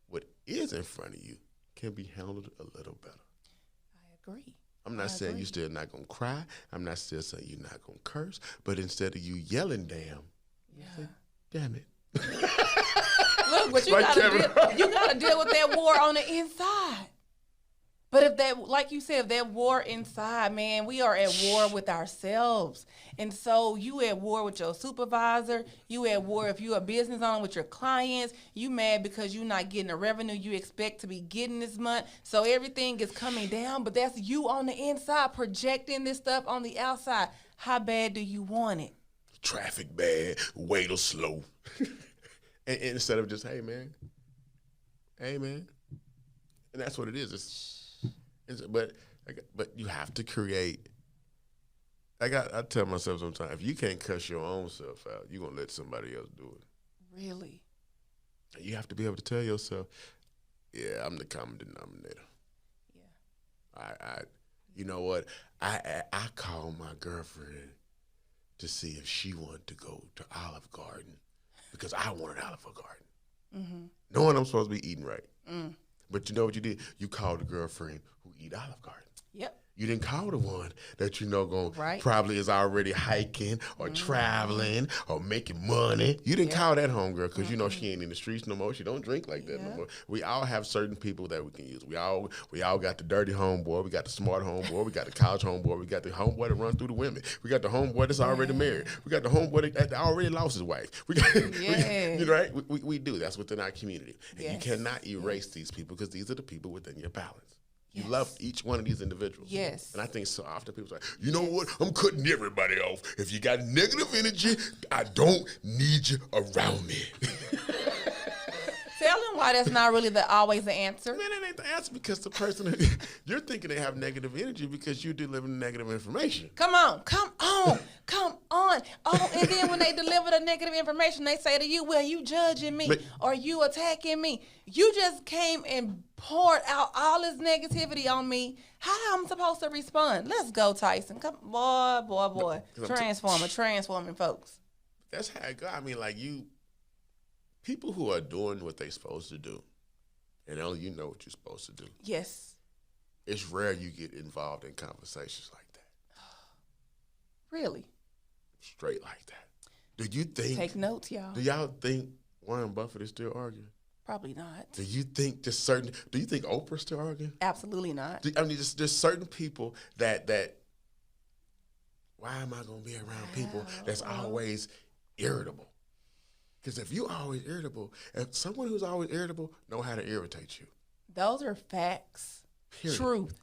what is in front of you can be handled a little better. I agree. I'm not saying you're still not going to cry. I'm not still saying you're not going to curse. But instead of you yelling, damn, say, damn it. Look, but you gotta deal with that war on the inside. But if that, like you said, if that war inside, man, we are at war with ourselves. And so you at war with your supervisor. You at war if you a business owner with your clients. You mad because you're not getting the revenue you expect to be getting this month. So everything is coming down, but that's you on the inside projecting this stuff on the outside. How bad do you want it? Traffic bad, waiter slow. and instead of just, hey man. And that's what it is. But you have to create. I tell myself sometimes, if you can't cuss your own self out, you're gonna let somebody else do it. Really? You have to be able to tell yourself, yeah, I'm the common denominator. Yeah. You know what? I called my girlfriend to see if she wanted to go to Olive Garden because I wanted Olive Garden. Knowing I'm supposed to be eating right. But you know what you did? You called the girlfriend who eat Olive Garden. Yep. You didn't call the one that Right. probably is already hiking or traveling or making money. You didn't call that homegirl because you know she ain't in the streets no more. She don't drink like that no more. We all have certain people that we can use. We all got the dirty homeboy. We got the smart homeboy. We got the college homeboy. We got the homeboy that runs through the women. We got the homeboy that's already married. We got the homeboy that already lost his wife. We got, right? We do. That's within our community. And you cannot erase these people because these are the people within your balance. You love each one of these individuals. Yes. And I think so often people say, you know what? I'm cutting everybody off. If you got negative energy, I don't need you around me. Tell them why that's not really always the answer. Man, that ain't the answer because the person, you're thinking they have negative energy because you deliver negative information. Come on. Oh, and then when they deliver the negative information, they say to you, well, you judging me or you attacking me. You just came and poured out all this negativity on me. How am I supposed to respond? Let's go, Tyson. Come, boy. Transforming folks. That's how it go. I mean, like people who are doing what they're supposed to do, and only you know what you're supposed to do. Yes. It's rare you get involved in conversations like that. Really? Straight like that. Do you think? Take notes, y'all. Do y'all think Warren Buffett is still arguing? Probably not. Do you think do you think Oprah's still arguing? Absolutely not. There's certain people that why am I going to be around people that's always irritable? Because if you're always irritable, if someone who's always irritable know how to irritate you. Those are facts. Period. Truth.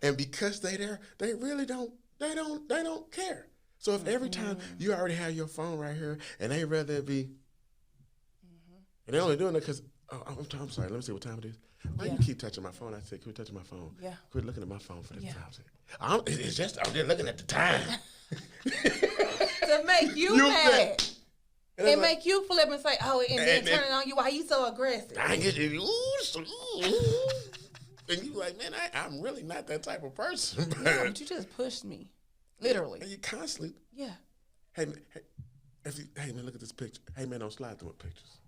And because they really don't care. So if every time you already have your phone right here and they rather it be, and they're only doing it because, I'm sorry, let me see what time it is. Why you keep touching my phone? I said, quit touching my phone. Yeah. Quit looking at my phone for the time. It's just, I'm just looking at the time. To make you mad. And make you flip and say, oh, and then turn it on you. Why you so aggressive? I get you. And you like, man, I'm really not that type of person. No, but you just pushed me. Literally. And you constantly. Yeah. Hey, man, look at this picture. Hey, man, don't slide through pictures.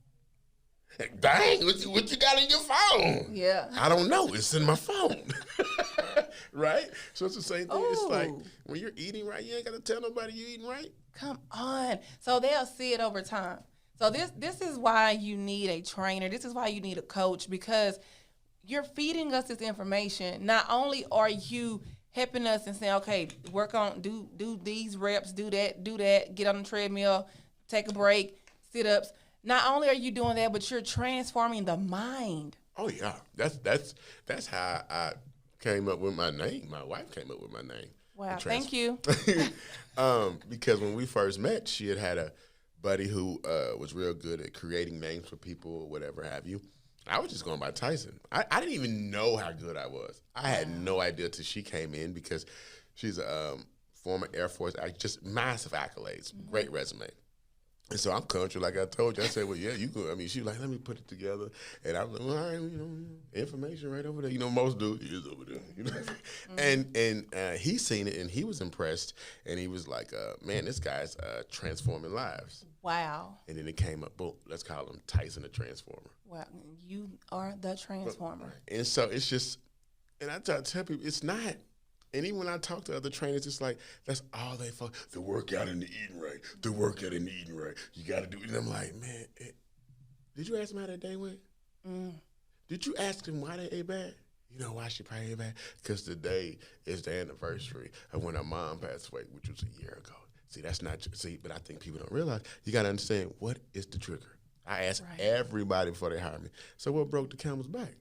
Dang, what you got in your phone? Yeah. I don't know. It's in my phone. Right? So it's the same thing. It's like Ooh. when you're eating right, you ain't got to tell nobody you eating right. Come on. So they'll see it over time. So this is why you need a trainer. This is why you need a coach, because you're feeding us this information. Not only are you helping us and saying, okay, work on do these reps, do that, get on the treadmill, take a break, sit ups. Not only are you doing that, but you're transforming the mind. Oh yeah, that's how I came up with my name. My wife came up with my name. Wow, thank you. Because when we first met, she had a buddy who was real good at creating names for people or whatever have you. I was just going by Tyson. I didn't even know how good I was. I had no idea till she came in, because she's a former Air Force, just massive accolades, great resume. And so I'm country, like I told you. I said, well, yeah, you go. I mean, she was like, let me put it together. And I'm like, well, all right, information right over there. Most do. It is over there. And he seen it, and he was impressed. And he was like, man, this guy's transforming lives. Wow. And then it came up, boom, let's call him Tyson the Transformer. Wow. You are the transformer. And so it's just, and I try to tell people, it's not. And even when I talk to other trainers, it's like, that's all they focus. The workout and the eating right. The workout and the eating right. You got to do it. And I'm like, man, did you ask them how their day went? Did you ask them why they ate bad? You know why she probably ate bad? Because today is the anniversary of when her mom passed away, which was a year ago. See, that's not, but I think people don't realize, you got to understand, what is the trigger? I ask everybody before they hire me. So what broke the camel's back?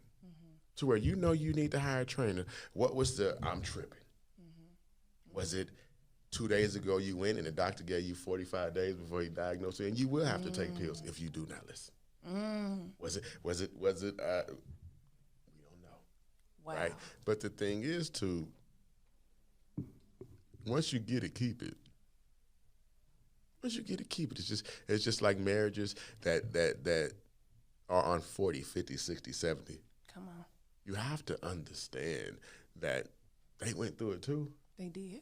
To where you need to hire a trainer. What was the, I'm tripping? Was it 2 days ago you went and the doctor gave you 45 days before he diagnosed you? And you will have to take pills if you do not listen. Was it, we don't know. Wow. Right? But the thing is once you get it, keep it. Once you get it, keep it. It's just like marriages that are on 40, 50, 60, 70. Come on. You have to understand that they went through it too. They did.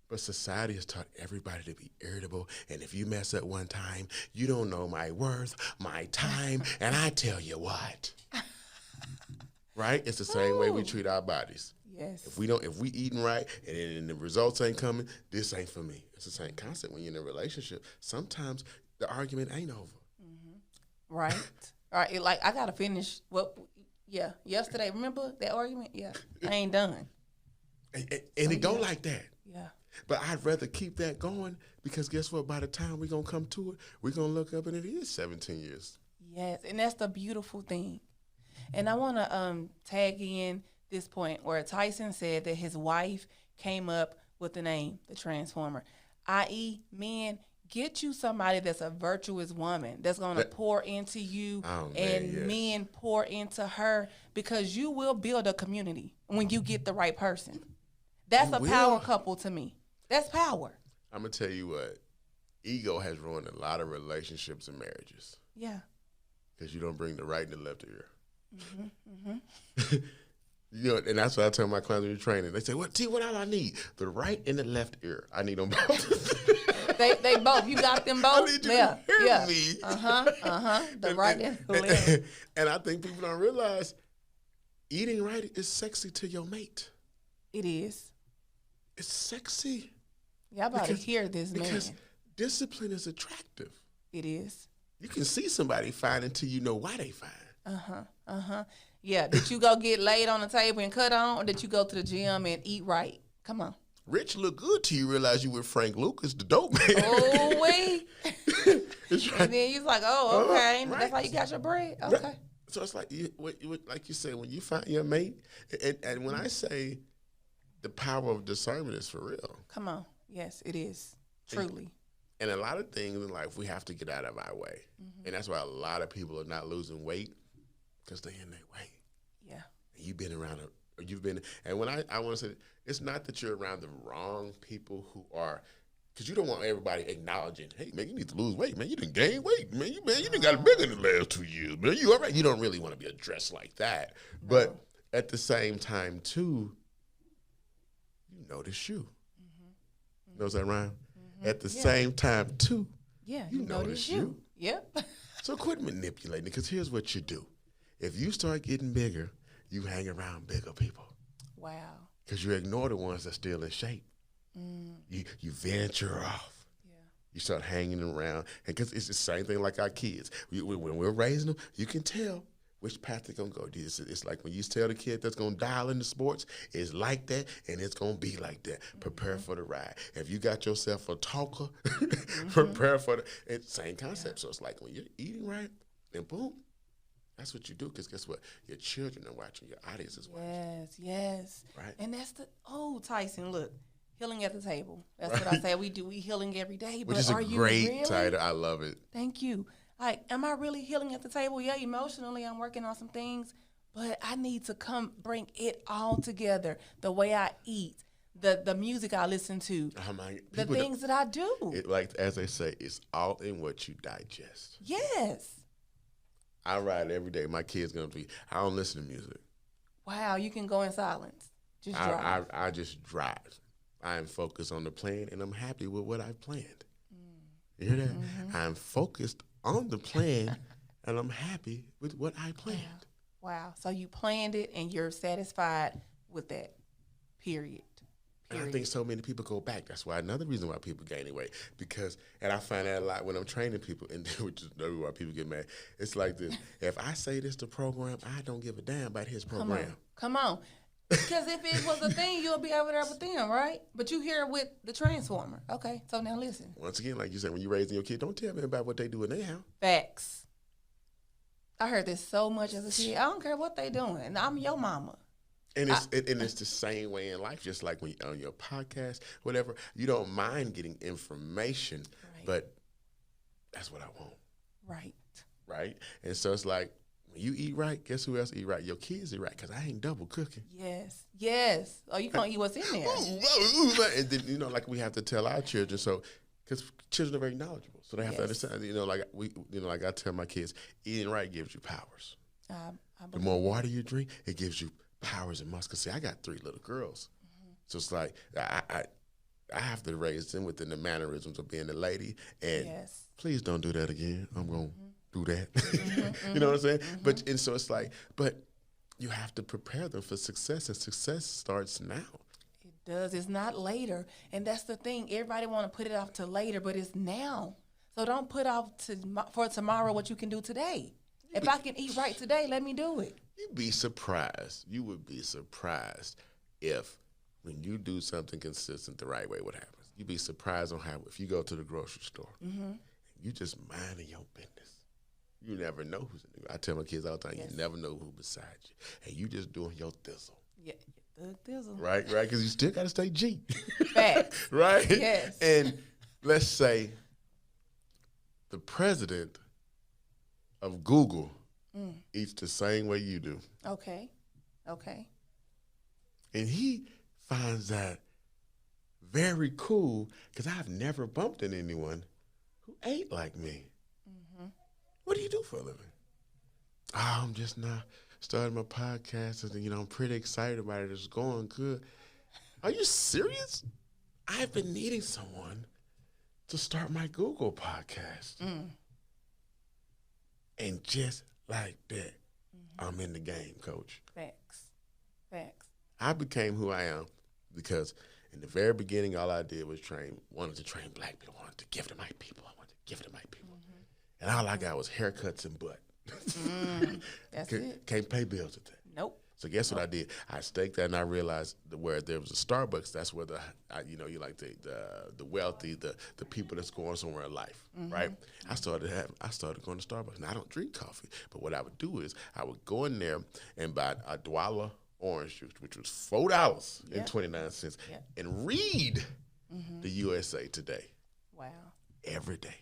But society has taught everybody to be irritable. And if you mess up one time, you don't know my worth, my time, and I tell you what. Right? It's the same way we treat our bodies. Yes. If we eating right and the results ain't coming, this ain't for me. It's the same concept when you're in a relationship. Sometimes the argument ain't over. Right. All right. Like, I got to finish yesterday. Remember that argument? Yeah. I ain't done. And it go like that. Yeah. But I'd rather keep that going, because guess what? By the time we're going to come to it, we're going to look up and it is 17 years. Yes. And that's the beautiful thing. And I want to tag in this point where Tyson said that his wife came up with the name, the Transformer, i.e., men, get you somebody that's a virtuous woman that's going to pour into you, men pour into her, because you will build a community when you get the right person. That's a power couple to me. That's power. I'm going to tell you what, ego has ruined a lot of relationships and marriages. Yeah. Because you don't bring the right and the left ear. And that's what I tell my clients when you're training. They say, what all I need? The right and the left ear. I need them both. they both. You got them both? I need you to hear me. The right and the left. And I think people don't realize eating right is sexy to your mate. It is. It's sexy. Y'all about to hear this, man. Because discipline is attractive. It is. You can see somebody fine until you know why they fine. Yeah, did you go get laid on the table and cut on, or did you go to the gym and eat right? Come on. Rich look good till you realize you with Frank Lucas, the dope man. Oh, wait. That's right. And then you're like, oh, okay. Right. That's how you got your bread? Okay. Right. So it's like, like you said, when you find your mate, and when I say the power of discernment is for real. Come on. Yes, it is. Truly. And a lot of things in life, we have to get out of our way. And that's why a lot of people are not losing weight, because they're in their way. Yeah. And you've been around, and when I want to say, it's not that you're around the wrong people who are, because you don't want everybody acknowledging, hey, man, you need to lose weight, man. You done gained weight, man. You done got bigger in the last 2 years, man. You all right? You don't really want to be addressed like that. No. But at the same time, too, you notice you. Knows that rhyme? At the same time, too, you notice you. Yep. So quit manipulating, because here's what you do. If you start getting bigger, you hang around bigger people. Wow. because you ignore the ones that's still in shape. You venture off. You start hanging around, and because it's the same thing like our kids. When we're raising them, you can tell which path they're gonna go. It's like when you tell the kid that's gonna dial into sports, it's like that, and it's gonna be like that. Prepare for the ride. If you got yourself a talker, prepare for the same concept. So it's like when you're eating right, and boom, that's what you do. Because guess what? Your children are watching. Your audience is watching. Yes. Right. And that's Tyson, look. Healing at the table. That's what I say. We healing every day. Which but is a are you great really? title. I love it. Thank you. Like, am I really healing at the table? Yeah, emotionally, I'm working on some things, but I need to bring it all together. The way I eat, the music I listen to, the things that I do. Like as they say, it's all in what you digest. Yes. I ride every day. My kids gonna be. I don't listen to music. Wow, you can go in silence. Just drive. I just drive. I am focused on the plan, and I'm happy with what I've planned. You hear that? I'm focused on the plan, and I'm happy with what I planned. Wow. So you planned it, and you're satisfied with that, period. And I think so many people go back. That's why another reason why people gain weight. And I find that a lot when I'm training people, and which is why people get mad. It's like this. If I say this to program, I don't give a damn about his program. Come on. Because if it was a thing, you'll be over there with them, right? But you here with the transformer. Okay, so now listen. Once again, like you said, when you're raising your kid, don't tell me about what they do in their house. Facts. I heard this so much as a kid. I don't care what they doing. And I'm your mama. And it's the same way in life, just like when you're on your podcast, whatever. You don't mind getting information, but that's what I want. Right? And so it's like, when you eat right, guess who else eat right? Your kids eat right, because I ain't double cooking. Yes. Oh, you can't eat what's in there. And then, like we have to tell our children, so, because children are very knowledgeable, so they have to understand, like I tell my kids, eating right gives you powers. The more water you drink, it gives you powers and muscles. See, I got 3 little girls. So it's like, I have to raise them within the mannerisms of being a lady, and please don't do that again. I'm going to do that. You know what I'm saying? And so it's like, but you have to prepare them for success, and success starts now. It does. It's not later. And that's the thing. Everybody want to put it off to later, but it's now. So don't put off for tomorrow what you can do today. If I can eat right today, let me do it. You'd be surprised. You would be surprised if when you do something consistent the right way, what happens? You'd be surprised on how, if you go to the grocery store, you just minding your business. You never know who's in the. I tell my kids all the time, you never know who's beside you. And you just doing your thizzle. Yeah, the thizzle. Right, because you still got to stay G. Facts. Right? Yes. And let's say the president of Google eats the same way you do. Okay. And he finds that very cool, because I've never bumped into anyone who ate like me. What do you do for a living? Oh, I'm just now starting my podcast, and I'm pretty excited about it. It's going good. Are you serious? I've been needing someone to start my Google podcast. And just like that, I'm in the game, Coach. Facts. I became who I am because in the very beginning, all I did was wanted to train black people. I wanted to give to my people. And all I got was haircuts and butt. That's it. Can't pay bills with that. Nope. So guess what I did? I staked that, and I realized where there was a Starbucks, that's where you like the wealthy, the people that's going somewhere in life, right? I started going to Starbucks. Now I don't drink coffee, but what I would do is I would go in there and buy a Dwala orange juice, which was $4.29, and read the USA Today. Wow. Every day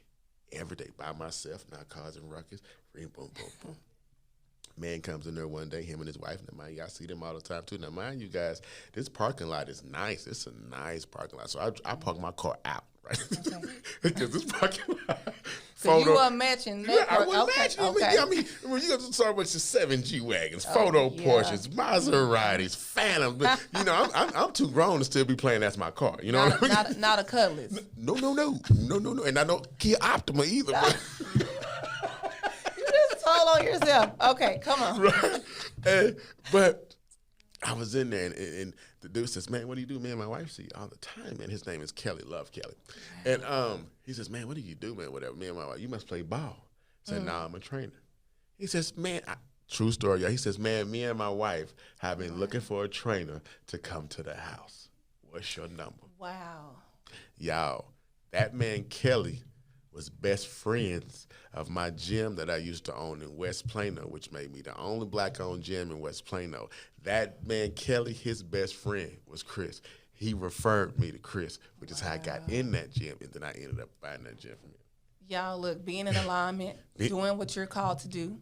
by myself, not causing ruckus. Boom, boom, boom. Man comes in there one day, him and his wife. Now, mind you, I see them all the time, too. Now, mind you guys, this parking lot is nice. It's a nice parking lot. So I park my car out, right? Because this parking lot. So you were matching that. I was matching. Okay. I mean, when you go to Starbucks, it's 7 G-Wagons, photo Porsches, Maseratis, Phantoms. But, I'm too grown to still be playing that's my car. You know what I mean? Not a Cutlass. No. And I don't Kia Optima either. But told on yourself. Okay, come on. Right. But I was in there, and the dude says, "Man, what do you do?" Man, my wife see you all the time, man. His name is Kelly, love Kelly. And he says, "Man, what do you do, man? Whatever." Me and my wife, "You must play ball." I said, "Nah, I'm a trainer." He says, "Man," true story, y'all. He says, "Man, me and my wife have been looking for a trainer to come to the house. What's your number?" Wow. Y'all, that man Kelly was best friends of my gym that I used to own in West Plano, which made me the only black-owned gym in West Plano. That man Kelly, his best friend was Chris. He referred me to Chris, which is how I got in that gym, and then I ended up buying that gym from him. Y'all, look, being in alignment, doing what you're called to do,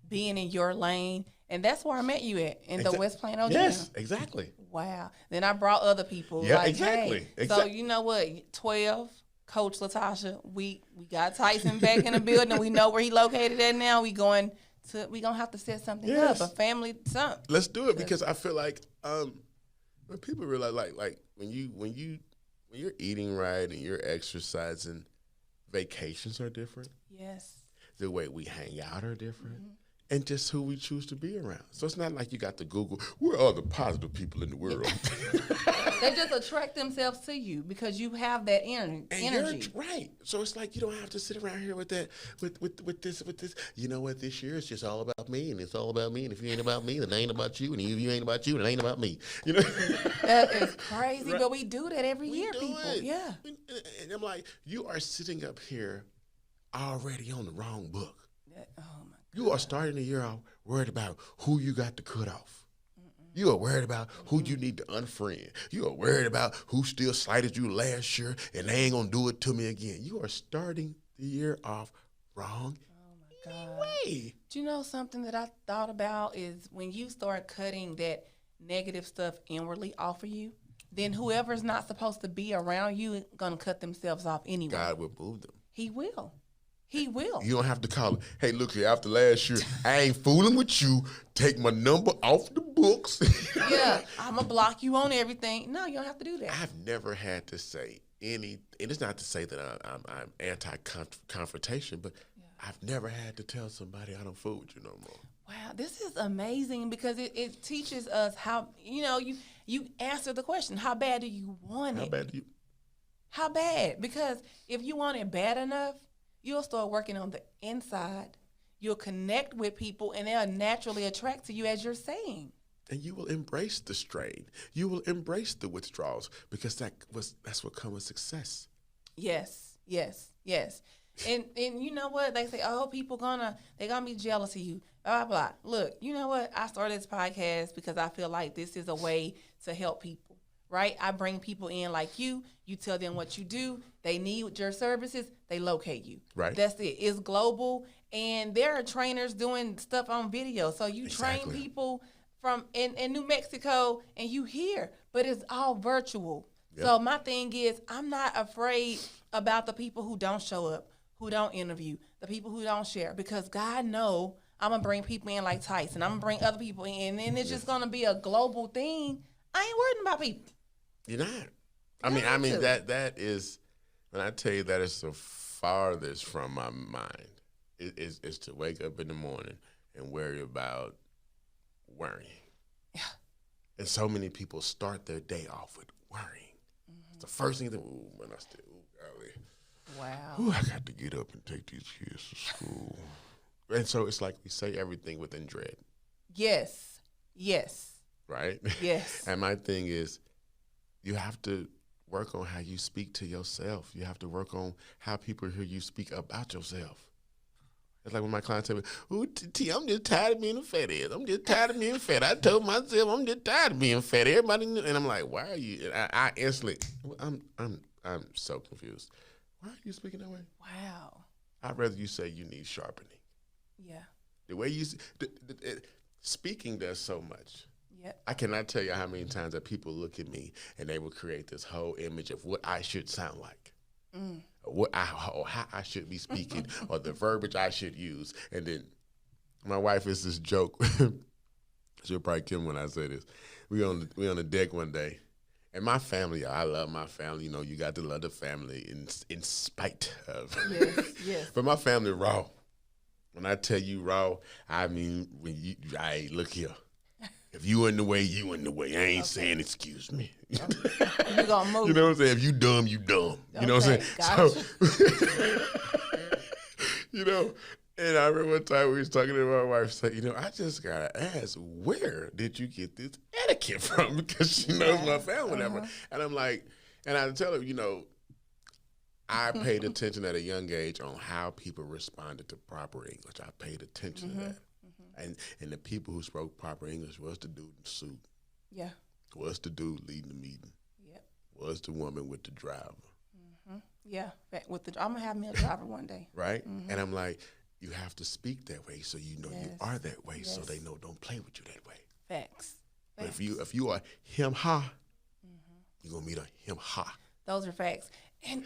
being in your lane, and that's where I met you at, in the West Plano gym. Yes, exactly. Wow. Then I brought other people. Yeah, like, exactly. Hey. So you know what? 12, Coach Latasha, we got Tyson back in the building. We know where he located at now. We gonna have to set something up, a family something. Let's do it, because I feel like when people realize like when you're eating right and you're exercising, vacations are different. Yes. The way we hang out are different. And just who we choose to be around. So it's not like you got to Google, where are the positive people in the world? They just attract themselves to you because you have that energy. Right. So it's like you don't have to sit around here with that, with this. You know what? This year it's just all about me, and it's all about me. And if you ain't about me, then it ain't about you. And if you ain't about you, then it ain't about me. You know. That is crazy, right? But we do that every year, people. It. Yeah. And I'm like, you are sitting up here already on the wrong book. Oh my. You are starting the year off worried about who you got to cut off. You are worried about who you need to unfriend. You are worried about who still slighted you last year and they ain't going to do it to me again. You are starting the year off wrong. Oh, my God. Anyway. Do you know something that I thought about is when you start cutting that negative stuff inwardly off of you, then whoever's not supposed to be around you is going to cut themselves off anyway. God will move them. He will. He will. You don't have to call him, hey, look here, after last year, I ain't fooling with you. Take my number off the books. Yeah, I'm going to block you on everything. No, you don't have to do that. I've never had to say any, and it's not to say that I'm anti-confrontation, but I've never had to tell somebody I don't fool with you no more. Wow, this is amazing because it teaches us how, you answer the question, how bad do you want it? How bad do you? How bad? Because if you want it bad enough, you'll start working on the inside. You'll connect with people, and they'll naturally attract to you, as you're saying. And you will embrace the strain. You will embrace the withdrawals, because that's what comes with success. Yes. And you know what? They say, oh, they're gonna be jealous of you. Blah, blah, blah. Look, you know what? I started this podcast because I feel like this is a way to help people, right? I bring people in like you. You tell them what you do. They need your services. They locate you. Right. That's it. It's global. And there are trainers doing stuff on video. So you Exactly. train people from in New Mexico and you here, but it's all virtual. Yep. So my thing is, I'm not afraid about the people who don't show up, who don't interview, the people who don't share, because God know I'm going to bring people in like Tyson. I'm going to bring other people in, and it's just going to be a global thing. I ain't worried about people. You're not. I mean that is, when I tell you that is the farthest from my mind, is to wake up in the morning and worry about worrying. Yeah. And so many people start their day off with worrying. Mm-hmm. It's the first thing that, golly. Wow. Ooh, I got to get up and take these kids to school. And so it's like we say everything within dread. Yes. Right? Yes. And my thing is, you have to work on how you speak to yourself. You have to work on how people hear you speak about yourself. It's like when my clients tell me, ooh, T, I'm just tired of being a fat ass. I'm just tired of being fat. I told myself I'm just tired of being fat. Everybody knew. And I'm like, why are you? And I instantly, I'm so confused. Why are you speaking that way? Wow. I'd rather you say you need sharpening. Yeah. The way you speaking does so much. Yep. I cannot tell you how many times that people look at me and they will create this whole image of what I should sound like, or how I should be speaking, or the verbiage I should use. And then my wife is this joke. She'll probably kill me when I say this. We on the deck one day, and my family, I love my family. You know, you got to love the family in spite of. Yes. But my family raw. When I tell you raw, I mean look here. if you in the way, you in the way. I ain't saying excuse me. You gonna move. You know what I'm saying? If you dumb, you dumb. You know what I'm saying? Gotcha. So, you know, and I remember one time we was talking to my wife, said, you know, I just gotta ask, where did you get this etiquette from? Because she knows my family, whatever. And I'm like, and I tell her, you know, I paid attention at a young age on how people responded to proper English. I paid attention to that. And the people who spoke proper English was the dude in the suit. Yeah. Was the dude leading the meeting. Yep. Was the woman with the driver. Yeah. I'm gonna have me a driver one day. Right? And I'm like, you have to speak that way so you know you are that way, so they know don't play with you that way. Facts. But if you are him ha, you're gonna meet a him ha. Those are facts. And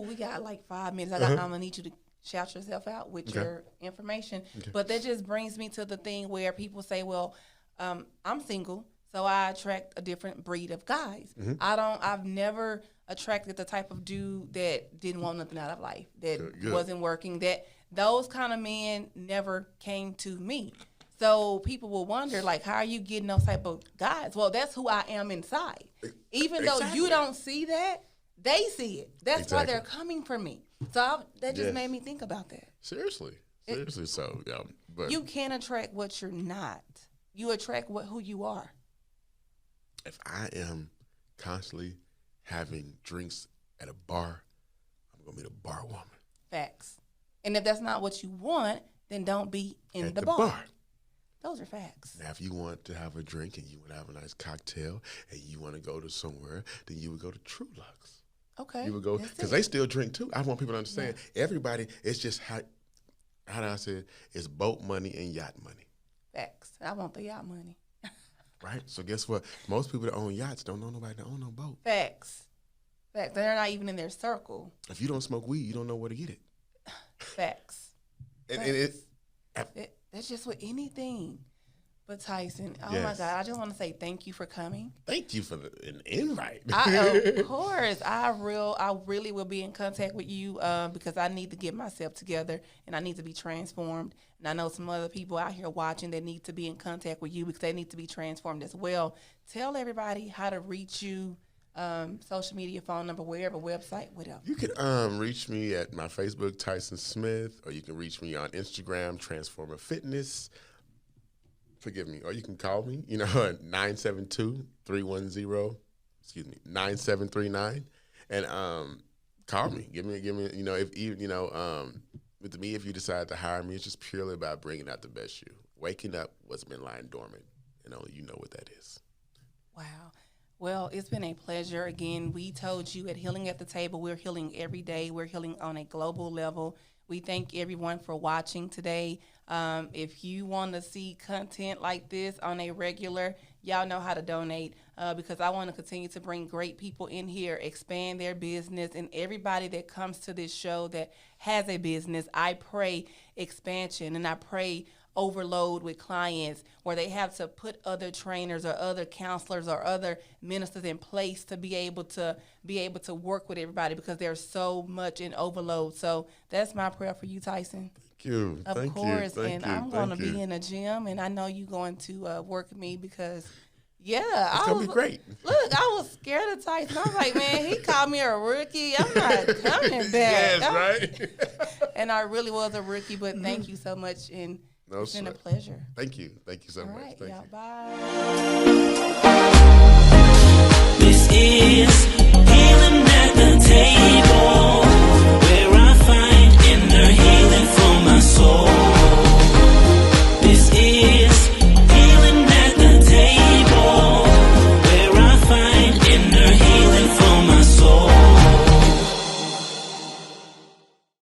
we got like 5 minutes. I'm gonna need you to shout yourself out with your information. But that just brings me to the thing where people say, well, I'm single, so I attract a different breed of guys. I've never attracted the type of dude that didn't want nothing out of life, that wasn't working, that those kind of men never came to me. So people will wonder, like, how are you getting those type of guys? Well, that's who I am inside. Even though you don't see that, they see it. That's why they're coming for me. So that just made me think about that. Seriously. So, yeah. But you can't attract what you're not. You attract who you are. If I am constantly having drinks at a bar, I'm going to be the bar woman. Facts. And if that's not what you want, then don't be in the bar. Those are facts. Now, if you want to have a drink and you want to have a nice cocktail and you want to go to somewhere, then you would go to True Lux. Okay. You would go, because they still drink too. I want people to understand, everybody, it's just how do I say it? It's boat money and yacht money. Facts. I want the yacht money. Right? So guess what? Most people that own yachts don't know nobody that own no boat. Facts. They're not even in their circle. If you don't smoke weed, you don't know where to get it. Facts. And that's just with anything. But Tyson, oh my God, I just want to say thank you for coming. Thank you for an invite. Of course. I really will be in contact with you because I need to get myself together and I need to be transformed. And I know some other people out here watching that need to be in contact with you because they need to be transformed as well. Tell everybody how to reach you, social media, phone number, wherever, website, whatever. You can reach me at my Facebook, Tyson Smith, or you can reach me on Instagram, Transformer Fitness. Forgive me. Or you can call me, 972-310-9739. And call me. Give me, if with me, if you decide to hire me, it's just purely about bringing out the best you. Waking up what's been lying dormant. And only you know what that is. Wow. Well, it's been a pleasure. Again, we told you at Healing at the Table, we're healing every day. We're healing on a global level. We thank everyone for watching today. If you want to see content like this on a regular, y'all know how to donate because I want to continue to bring great people in here, expand their business, and everybody that comes to this show that has a business, I pray expansion and I pray overload with clients where they have to put other trainers or other counselors or other ministers in place to be able to work with everybody because there's so much in overload. So that's my prayer for you, Tyson. Thank you. Of course. And I'm going to be in a gym and I know you're going to work me because it's going to be great. Look, I was scared of Tyson. I was like, man, he called me a rookie. I'm not coming back. Yes, right? And I really was a rookie, but thank you so much. And it's been a pleasure. Thank you. Thank you so much. Right, Thank y'all. you. Bye. This is Healing at the Table.